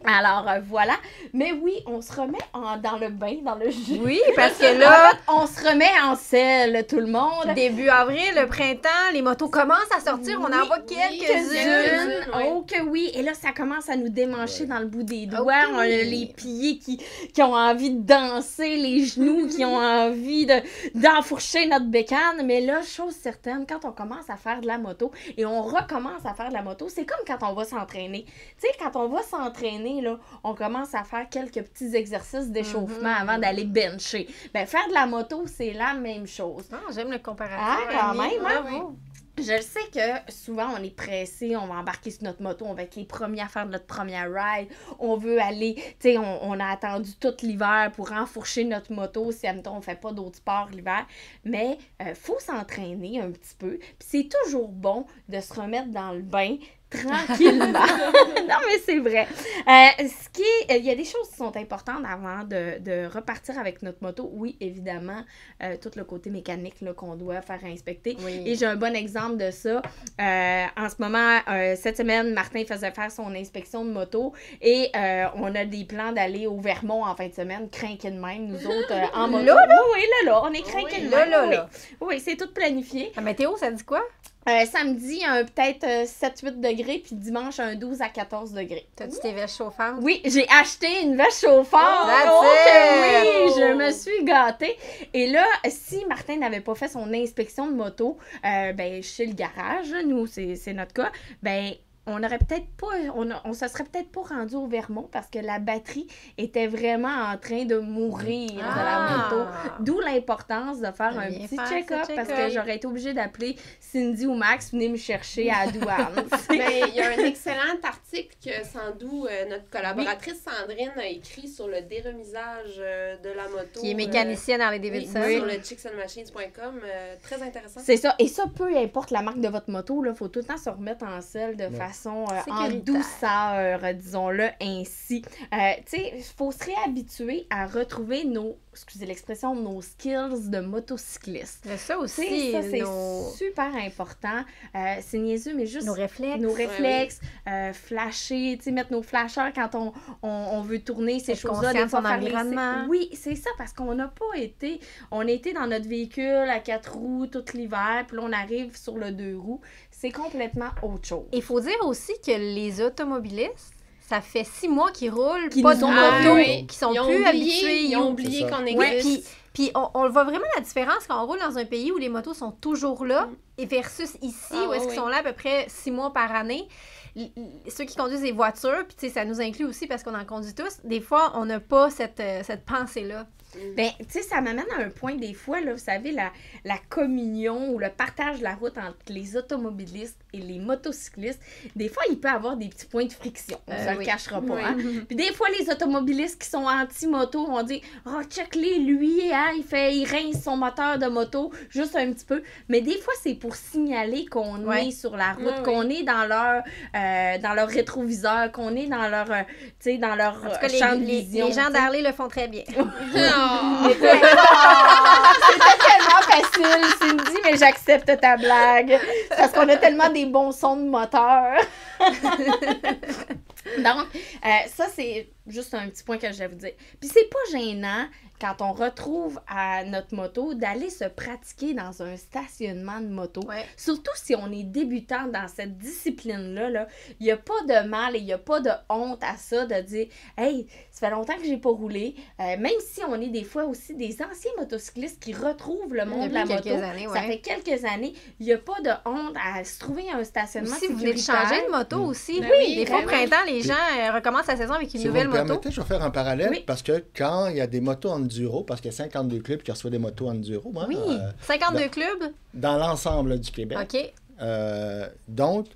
Alors, voilà. Mais oui, on se remet dans le bain, dans le jus. Oui, parce que là... En fait, on se remet en selle, tout le monde. Début avril, le printemps, les motos commencent à sortir. On en voit quelques-unes. Oh que oui. Et là, ça commence à nous démancher dans le bout des doigts. On a les pieds qui ont envie de danser, les genoux qui ont envie d'enfourcher notre bécane. Mais là, chose certaine, quand on commence à faire de la moto et on recommence à faire de la moto, c'est comme quand on va s'entraîner. Tu sais, quand on va s'entraîner, là, on commence à faire quelques petits exercices d'échauffement avant d'aller bencher. Ben, faire de la moto, c'est la même chose. J'aime le comparatif. Ah, quand même, hein? Bravo. Je sais que souvent, on est pressé, on va embarquer sur notre moto, on va être les premiers à faire notre première ride, on veut aller, tu sais, on a attendu tout l'hiver pour enfourcher notre moto si, admettons, on fait pas d'autres sports l'hiver, mais faut s'entraîner un petit peu, puis c'est toujours bon de se remettre dans le bain tranquillement. Non, mais c'est vrai. Il y a des choses qui sont importantes avant de repartir avec notre moto. Oui, évidemment, tout le côté mécanique là, qu'on doit faire inspecter. Oui. Et j'ai un bon exemple de ça. En ce moment, cette semaine, Martin faisait faire son inspection de moto et on a des plans d'aller au Vermont en fin de semaine, crinqués de même, nous autres, en moto. Là? Oui, là, on est crinqués de même. Là. Oui, c'est tout planifié. La météo, ça dit quoi? Samedi, peut-être 7-8 degrés, puis dimanche, un 12 à 14 degrés. T'as-tu tes vestes chauffantes? Oui, j'ai acheté une veste chauffante. Oui, je me suis gâtée. Et là, si Martin n'avait pas fait son inspection de moto, chez le garage, nous, c'est notre cas, on aurait peut-être pas, on se serait peut-être pas rendu au Vermont parce que la batterie était vraiment en train de mourir de la moto. D'où l'importance de faire un petit check-up parce que j'aurais été obligée d'appeler Cindy ou Max, venez me chercher à la douane. Il y a un excellent article que Sandou, notre collaboratrice Sandrine, a écrit sur le déremisage de la moto. Qui est mécanicienne Harley Davidson. Sur le chicksandmachines.com. Très intéressant. C'est ça. Et ça, peu importe la marque de votre moto, il faut tout le temps se remettre en selle de façon en douceur, disons-le ainsi. Tu sais, il faut se réhabituer à retrouver excusez l'expression, nos skills de motocycliste. Mais ça aussi, c'est super important. C'est niaiseux, mais juste... Nos réflexes, flasher, tu sais, mettre nos flashers quand on veut tourner, ces choses-là. Conscience en environnement. Oui, c'est ça, parce qu'on n'a pas été... On a été dans notre véhicule à 4 roues tout l'hiver, puis là, on arrive sur le 2 roues. C'est complètement autre chose. Il faut dire aussi que les automobilistes, ça fait 6 mois qu'ils roulent, qui pas de moto, qui sont plus habitués. Ils ont oublié qu'on existe. Puis on voit vraiment la différence quand on roule dans un pays où les motos sont toujours là et versus ici, où est-ce qu'ils sont là à peu près 6 mois par année. Ceux qui conduisent des voitures, puis tu sais, ça nous inclut aussi parce qu'on en conduit tous, des fois, on n'a pas cette pensée-là. Ben, tu sais, ça m'amène à un point, des fois, là, vous savez, la communion ou le partage de la route entre les automobilistes et les motocyclistes, des fois, il peut y avoir des petits points de friction. On ne se le cachera pas. Hein? Puis des fois, les automobilistes qui sont anti-moto vont dire « Oh, check-les, lui, hein, il rince son moteur de moto juste un petit peu. » Mais des fois, c'est pour signaler qu'on est sur la route, qu'on est dans leur rétroviseur, qu'on est dans leur, dans leur champ de vision. Les gens d'Harley le font très bien. C'était tellement facile, Cindy, mais j'accepte ta blague. Parce qu'on a tellement des bons sons de moteur. Donc, ça, c'est juste un petit point que je vais vous dire. Puis c'est pas gênant, quand on retrouve à notre moto, d'aller se pratiquer dans un stationnement de moto. Ouais. Surtout si on est débutant dans cette discipline-là, il n'y a pas de mal et il n'y a pas de honte à ça de dire « Hey, ça fait longtemps que j'ai pas roulé. Même si on est des fois aussi des anciens motocyclistes qui retrouvent le monde de la moto. Ça fait quelques années. Il n'y a pas de honte à se trouver un stationnement sécuritaire. Vous venez de changer de moto aussi. Oui, des fois, au printemps, les gens recommencent la saison avec une nouvelle moto. Si vous me permettez, je vais faire un parallèle parce que quand il y a des motos enduro, parce qu'il y a 52 clubs qui reçoivent des motos enduro. Oui, 52 clubs? Dans l'ensemble du Québec. OK. Donc,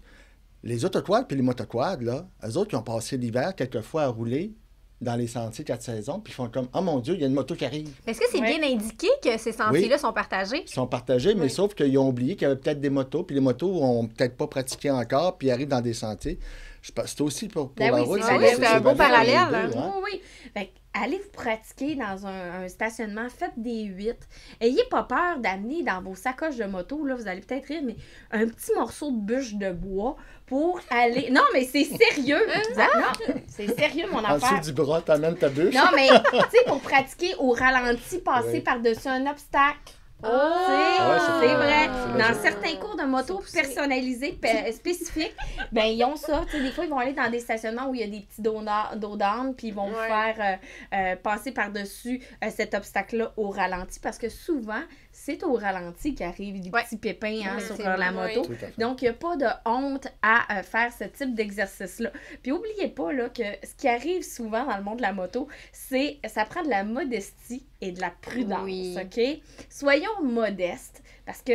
les autoquads puis les motoquads, là, eux autres qui ont passé l'hiver quelquefois à rouler dans les sentiers 4 saisons, puis ils font comme « Oh mon Dieu, il y a une moto qui arrive! » Est-ce que c'est bien indiqué que ces sentiers-là sont partagés? Ils sont partagés, mais sauf qu'ils ont oublié qu'il y avait peut-être des motos, puis les motos n'ont peut-être pas pratiqué encore, puis ils arrivent dans des sentiers. C'est aussi pour la route. C'est un beau parallèle. Oui. Fait allez vous pratiquer dans un stationnement, faites des 8. Ayez pas peur d'amener dans vos sacoches de moto, là, vous allez peut-être rire, mais un petit morceau de bûche de bois pour aller... Non, mais c'est sérieux! Non, c'est sérieux, mon affaire. En dessous du bras, t'amènes ta bûche. Non, mais, tu sais, pour pratiquer au ralenti, passer par-dessus un obstacle. C'est vrai. Dans certains cours de moto personnalisés, spécifiques, ben ils ont ça. Des fois, ils vont aller dans des stationnements où il y a des petits dos down, puis ils vont faire passer par-dessus cet obstacle-là au ralenti, parce que souvent, c'est au ralenti qu'arrivent des petits pépins sur la moto. Donc, il n'y a pas de honte à faire ce type d'exercice-là. Puis, n'oubliez pas là, que ce qui arrive souvent dans le monde de la moto, c'est ça prend de la modestie et de la prudence, OK? Soyons modestes, parce que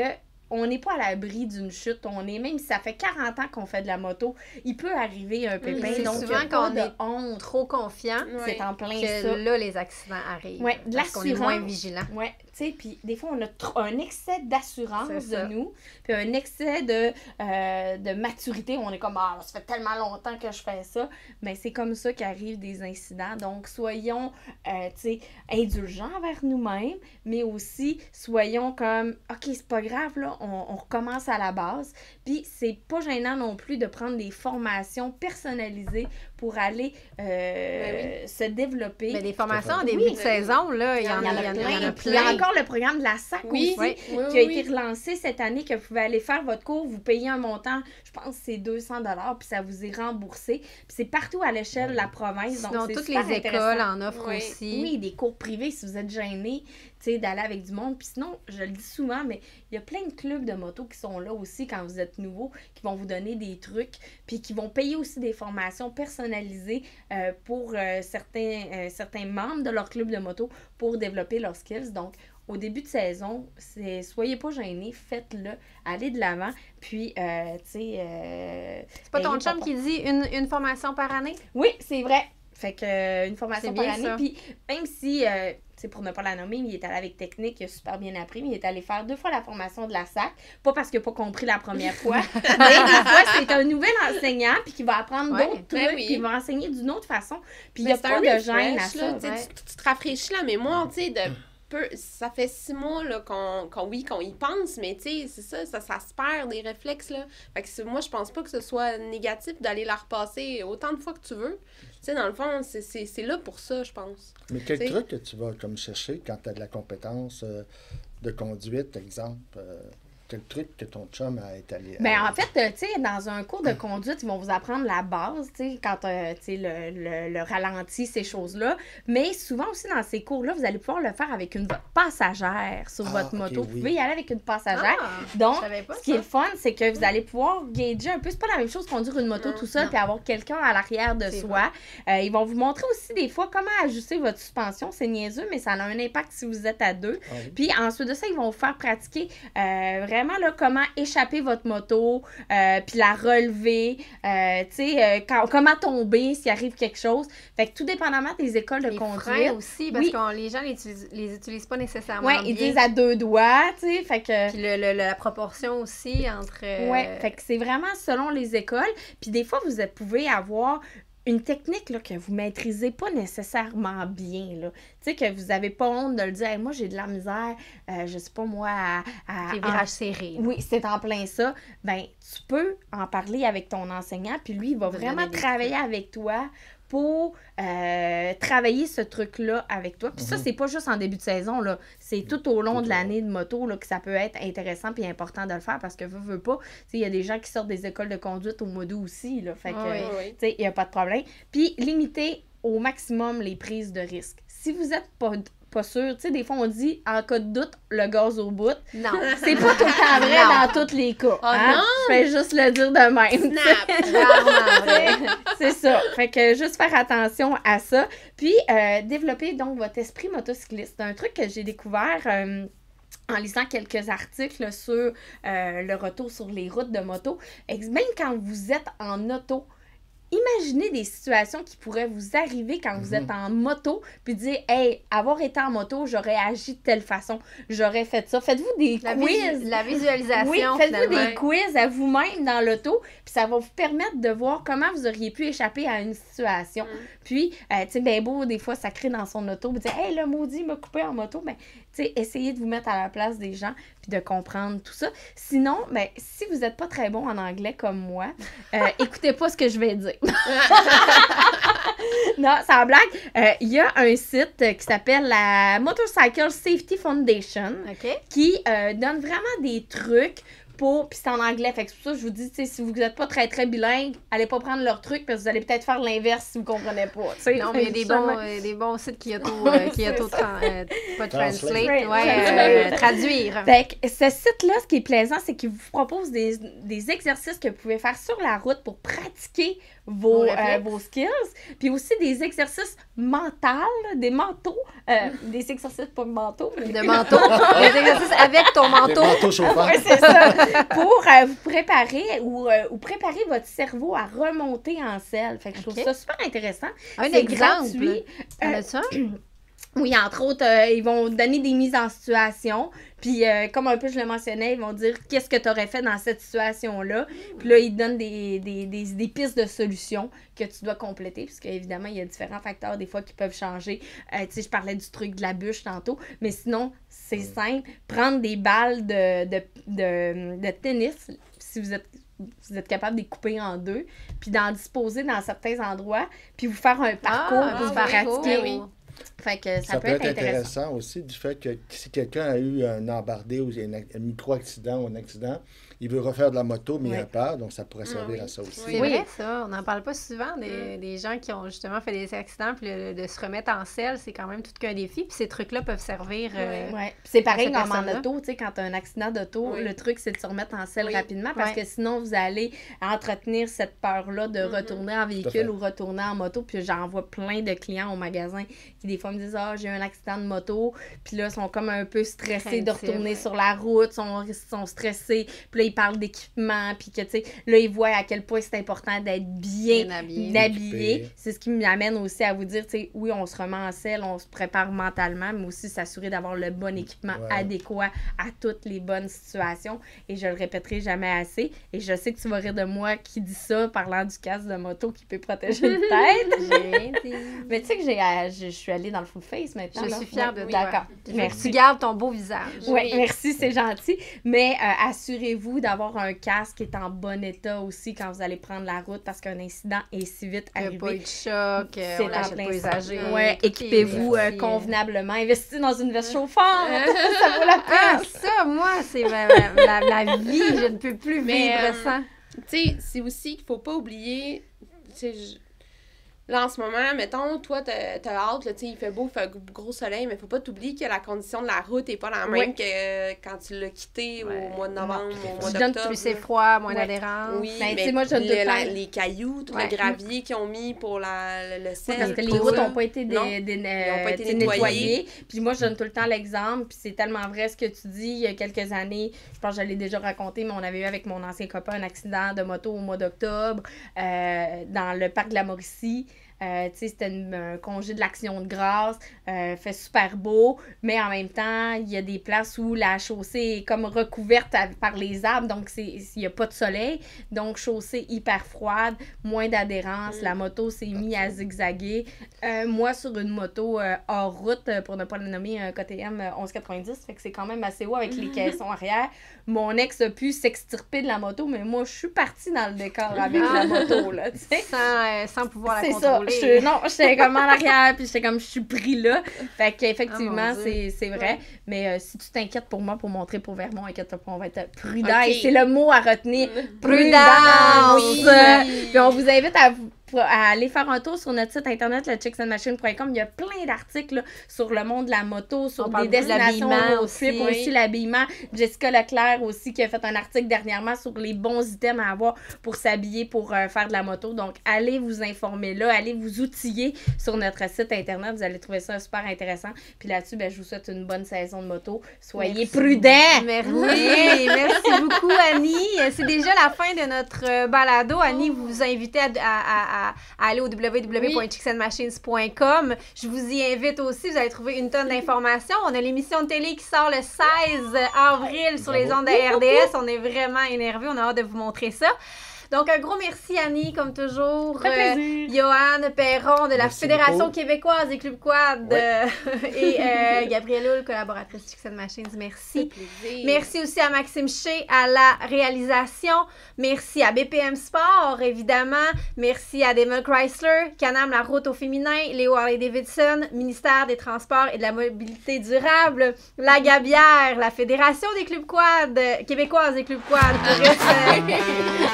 on n'est pas à l'abri d'une chute. Même si ça fait 40 ans qu'on fait de la moto, il peut arriver un pépin. C'est donc, souvent quand on est trop confiant, c'est en plein que ça. Là, les accidents arrivent. Oui, de parce qu'on est moins vigilant. Oui, tu sais, puis des fois, on a un excès d'assurance de nous, puis un excès de maturité. On est comme, ça fait tellement longtemps que je fais ça. Mais c'est comme ça qu'arrivent des incidents. Donc, soyons, tu sais, indulgents envers nous-mêmes, mais aussi, soyons comme, OK, c'est pas grave, là, on recommence à la base. Puis, c'est pas gênant non plus de prendre des formations personnalisées pour aller se développer. Mais des formations en début de saison, là, il y en a plein. Il y a encore le programme de la SAC aussi, qui a été relancé cette année, que vous pouvez aller faire votre cours, vous payez un montant, je pense que c'est 200 $, puis ça vous est remboursé. Puis c'est partout à l'échelle de la province. Donc, sinon, toutes les écoles en offrent aussi. Oui, des cours privés si vous êtes gêné, tu sais, d'aller avec du monde. Puis sinon, je le dis souvent, mais il y a plein de clubs de moto qui sont là aussi quand vous êtes nouveau, qui vont vous donner des trucs, puis qui vont payer aussi des formations personnalisées pour certains membres de leur club de moto pour développer leurs skills. Donc, au début de saison, soyez pas gênés, faites-le, allez de l'avant, puis, tu sais... c'est pas ton chum qui dit une formation par année? Oui, c'est vrai. Fait que une formation par année, puis même si... c'est pour ne pas la nommer, mais il est allé avec Technique, il a super bien appris, mais il est allé faire 2 fois la formation de la SAC. Pas parce qu'il n'a pas compris la première fois, mais des fois, c'est un nouvel enseignant, puis qui va apprendre d'autres trucs, puis il va enseigner d'une autre façon. Puis il n'y a pas de gêne à ça. Tu te rafraîchis la mémoire, tu sais, ça fait 6 mois là, qu'on y pense, mais tu sais, c'est ça se perd des réflexes. Là. Fait que moi, je pense pas que ce soit négatif d'aller la repasser autant de fois que tu veux. Tu sais, dans le fond, c'est là pour ça, je pense. Mais quel truc que tu vas comme chercher quand tu as de la compétence de conduite, exemple? Quel truc que ton chum a étalé? Bien, en fait, tu sais, dans un cours de conduite, ils vont vous apprendre la base, tu sais, quand, tu sais, le ralenti, ces choses-là. Mais souvent aussi, dans ces cours-là, vous allez pouvoir le faire avec une passagère sur votre moto. Vous pouvez y aller avec une passagère. Donc, ce qui est le fun, c'est que vous allez pouvoir gager un peu. C'est pas la même chose conduire une moto tout seul puis avoir quelqu'un à l'arrière de soi. Ils vont vous montrer aussi, des fois, comment ajuster votre suspension. C'est niaiseux, mais ça a un impact si vous êtes à 2. Puis ensuite de ça, ils vont vous faire pratiquer vraiment là, comment échapper votre moto, puis la relever, tu sais, comment tomber s'il arrive quelque chose. Fait que tout dépendamment des écoles de conduite. Freins aussi, parce que les gens les utilisent pas nécessairement bien. Oui, ils disent à 2 doigts, tu sais, fait que... Puis la proportion aussi entre... Oui, fait que c'est vraiment selon les écoles. Puis des fois, vous pouvez avoir une technique là, que vous maîtrisez pas nécessairement bien, là. Tu sais, que vous avez pas honte de le dire. Hey, moi, j'ai de la misère, je sais pas moi, à les virages serrés. Oui, c'est en plein ça. Ben, tu peux en parler avec ton enseignant, puis lui, il va vraiment travailler avec toi pour travailler ce truc-là avec toi. Puis ça, c'est pas juste en début de saison, là. C'est tout au long de l'année de moto là, que ça peut être intéressant et important de le faire parce que veux pas. Il y a des gens qui sortent des écoles de conduite au mois d'août aussi, là. Fait que, il n'y a pas de problème. Puis limiter au maximum les prises de risques. Si vous n'êtes pas sûr, tu sais, des fois on dit en cas de doute, le gaz au bout. Non. C'est pas tout le temps vrai dans tous les cas. Non? Je vais juste le dire de même. Snap! C'est ça. Fait que juste faire attention à ça. Puis développer donc votre esprit motocycliste. C'est un truc que j'ai découvert en lisant quelques articles sur le retour sur les routes de moto. Même quand vous êtes en auto, imaginez des situations qui pourraient vous arriver quand vous êtes en moto, puis dire « Hey, avoir été en moto, j'aurais agi de telle façon, j'aurais fait ça. » Faites-vous des quiz. La visualisation, oui, faites-vous des quiz à vous-même dans l'auto, puis ça va vous permettre de voir comment vous auriez pu échapper à une situation. Puis, tu sais, bien beau, des fois, ça crée dans son auto, vous dire « Hey, le maudit m'a coupé en moto. » Ben, tu sais, essayez de vous mettre à la place des gens, puis de comprendre tout ça. Sinon, ben, si vous n'êtes pas très bon en anglais comme moi, écoutez pas ce que je vais dire. Non, sans blague. Il y a un site qui s'appelle la Motorcycle Safety Foundation qui donne vraiment des trucs pour... Puis c'est en anglais, fait que c'est pour ça que je vous dis, si vous n'êtes pas très, très bilingue, allez pas prendre leur truc parce que vous allez peut-être faire l'inverse si vous comprenez pas. T'sais. Non, mais il y a des bons sites qui pas translate, traduire. Fait que ce site-là, ce qui est plaisant, c'est qu'il vous propose des exercices que vous pouvez faire sur la route pour pratiquer vos skills, puis aussi des exercices mentaux, des manteaux, des exercices pas manteaux, mais de manteau, des exercices avec ton manteau. Des manteaux chauffants. Oui, c'est ça. Pour vous préparer ou préparer votre cerveau à remonter en selle. Fait que je trouve ça super intéressant. Un exemple. Gratuit. Ça? Oui, entre autres, ils vont donner des mises en situation. Puis, comme un peu je le mentionnais, ils vont dire qu'est-ce que tu aurais fait dans cette situation-là. Puis là, ils te donnent des pistes de solutions que tu dois compléter. Parce qu'évidemment, il y a différents facteurs des fois qui peuvent changer. Tu sais, je parlais du truc de la bûche tantôt. Mais sinon, c'est simple. Prendre des balles de tennis, si vous êtes capable de les couper en deux, puis d'en disposer dans certains endroits, puis vous faire un parcours pour pratiquer. Oui. Fait que ça peut être intéressant aussi du fait que si quelqu'un a eu un embardé ou un micro-accident ou un accident, il veut refaire de la moto, mais il a peur, donc ça pourrait servir à ça aussi. C'est vrai, ça. On n'en parle pas souvent des gens qui ont justement fait des accidents, puis de se remettre en selle, c'est quand même tout qu'un défi. Puis ces trucs-là peuvent servir. Puis c'est pareil comme en auto, tu sais, quand tu as un accident d'auto, le truc, c'est de se remettre en selle rapidement, parce que sinon, vous allez entretenir cette peur-là de retourner en véhicule ou retourner en moto. Puis j'en vois plein de clients au magasin qui, des fois, me disent « Ah, j'ai eu un accident de moto. » Puis là, ils sont comme un peu stressés de retourner sur la route, sont stressés. Puis là, ils parlent d'équipement, puis que, tu sais, là, ils voient à quel point c'est important d'être bien habillé. C'est ce qui m'amène aussi à vous dire, tu sais, oui, on se remet en selle, on se prépare mentalement, mais aussi s'assurer d'avoir le bon équipement adéquat à toutes les bonnes situations. Et je le répéterai jamais assez. Et je sais que tu vas rire de moi qui dit ça, parlant du casque de moto qui peut protéger une tête. Mais tu sais que je suis allée dans le full face maintenant. Je suis fière de toi. D'accord. Merci. Tu gardes ton beau visage. Oui, merci, c'est gentil. Mais assurez-vous d'avoir un casque qui est en bon état aussi quand vous allez prendre la route parce qu'un incident est si vite arrivé. Il n'y a pas eu de choc, c'est on l'achète pas usagé. Oui, équipez-vous convenablement. Investissez dans une veste chauffante. Ça vaut la peine. Ah, ça, moi, c'est la vie. Je ne peux plus vivre ça. Tu sais, c'est aussi qu'il ne faut pas oublier... Là, en ce moment, mettons, toi, t'as hâte, là, tu sais, il fait beau, il fait gros soleil, mais faut pas t'oublier que la condition de la route est pas la même que quand tu l'as quitté au mois de novembre, au mois d'octobre. Plus c'est froid, moins d'adhérence. Oui, mais moi, les cailloux, tout le gravier qu'ils ont mis pour le sel. Parce que les routes n'ont pas été nettoyées. Puis moi, je donne tout le temps l'exemple, puis c'est tellement vrai ce que tu dis. Il y a quelques années, je pense que je l'ai déjà raconté, mais on avait eu avec mon ancien copain un accident de moto au mois d'octobre dans le parc de la Mauricie. C'était un congé de l'Action de grâce, fait super beau, mais en même temps, il y a des places où la chaussée est comme recouverte par les arbres, donc il n'y a pas de soleil, donc chaussée hyper froide, moins d'adhérence, la moto s'est mise à zigzaguer. Moi, sur une moto hors route, pour ne pas le nommer, un KTM 1190, fait que c'est quand même assez haut avec les caissons arrière. Mon ex a pu s'extirper de la moto, mais moi, je suis partie dans le décor avec la moto, là, tu sais. Sans pouvoir la contrôler. aller. Non, j'étais comme en arrière, puis j'étais comme, je suis pris là. Fait qu'effectivement, c'est vrai. Ouais. Mais si tu t'inquiètes pour moi, pour montrer pour Vermont, inquiète-toi pas, on va être prudent. Okay. Et c'est le mot à retenir. Prudence! Oui. Puis on vous invite à aller faire un tour sur notre site internet, le chicksandmachine.com. Il y a plein d'articles là, sur le monde de la moto, sur des destinations aussi l'habillement. Jessica Leclerc aussi qui a fait un article dernièrement sur les bons items à avoir pour s'habiller, pour faire de la moto. Donc, allez vous informer là, allez vous outiller sur notre site internet. Vous allez trouver ça super intéressant. Puis là-dessus, je vous souhaite une bonne saison de moto. Soyez prudents! Merci! Merci beaucoup, Annie. C'est déjà la fin de notre balado. Annie vous invitez à aller au www.chicksandmachines.com. Je vous y invite aussi. Vous allez trouver une tonne d'informations. On a l'émission de télé qui sort le 16 avril sur les ondes de RDS. On est vraiment énervés. On a hâte de vous montrer ça. Donc, un gros merci, Annie, comme toujours. Johan Perron de la Fédération québécoise des clubs quad et Gabrielle Hull, collaboratrice Chicks and Machines. Merci. Merci aussi à Maxime Shea à la réalisation. Merci à BPM Sport, évidemment. Merci à Daimler Chrysler, Can-Am La Route au féminin, Léo Harley-Davidson, Ministère des Transports et de la Mobilité durable, La Gabière, la Fédération des clubs quad, québécoises des clubs quad,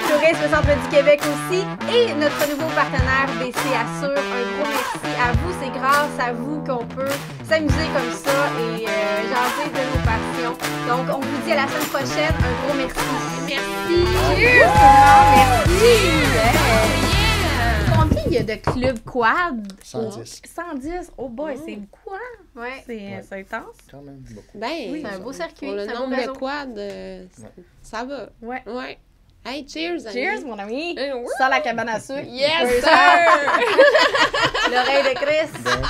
Tourisme le Centre du Québec aussi, et notre nouveau partenaire BC Assure. Un gros merci à vous. C'est grâce à vous qu'on peut s'amuser comme ça et jaser de nos passions. Donc, on vous dit à la semaine prochaine. Un gros merci. Merci. Cheers! Merci. Combien il y a de clubs quad? 110. 110? Oh boy, c'est beaucoup, hein? Ouais. C'est intense. Quand même beaucoup. Ben, c'est un beau circuit. Pour le nombre de quads, ça va. Ouais. Hey, cheers, Annie. Cheers, mon ami. Sors la cabane à sucre. Yes, sir! L'oreille de Chris. Bon.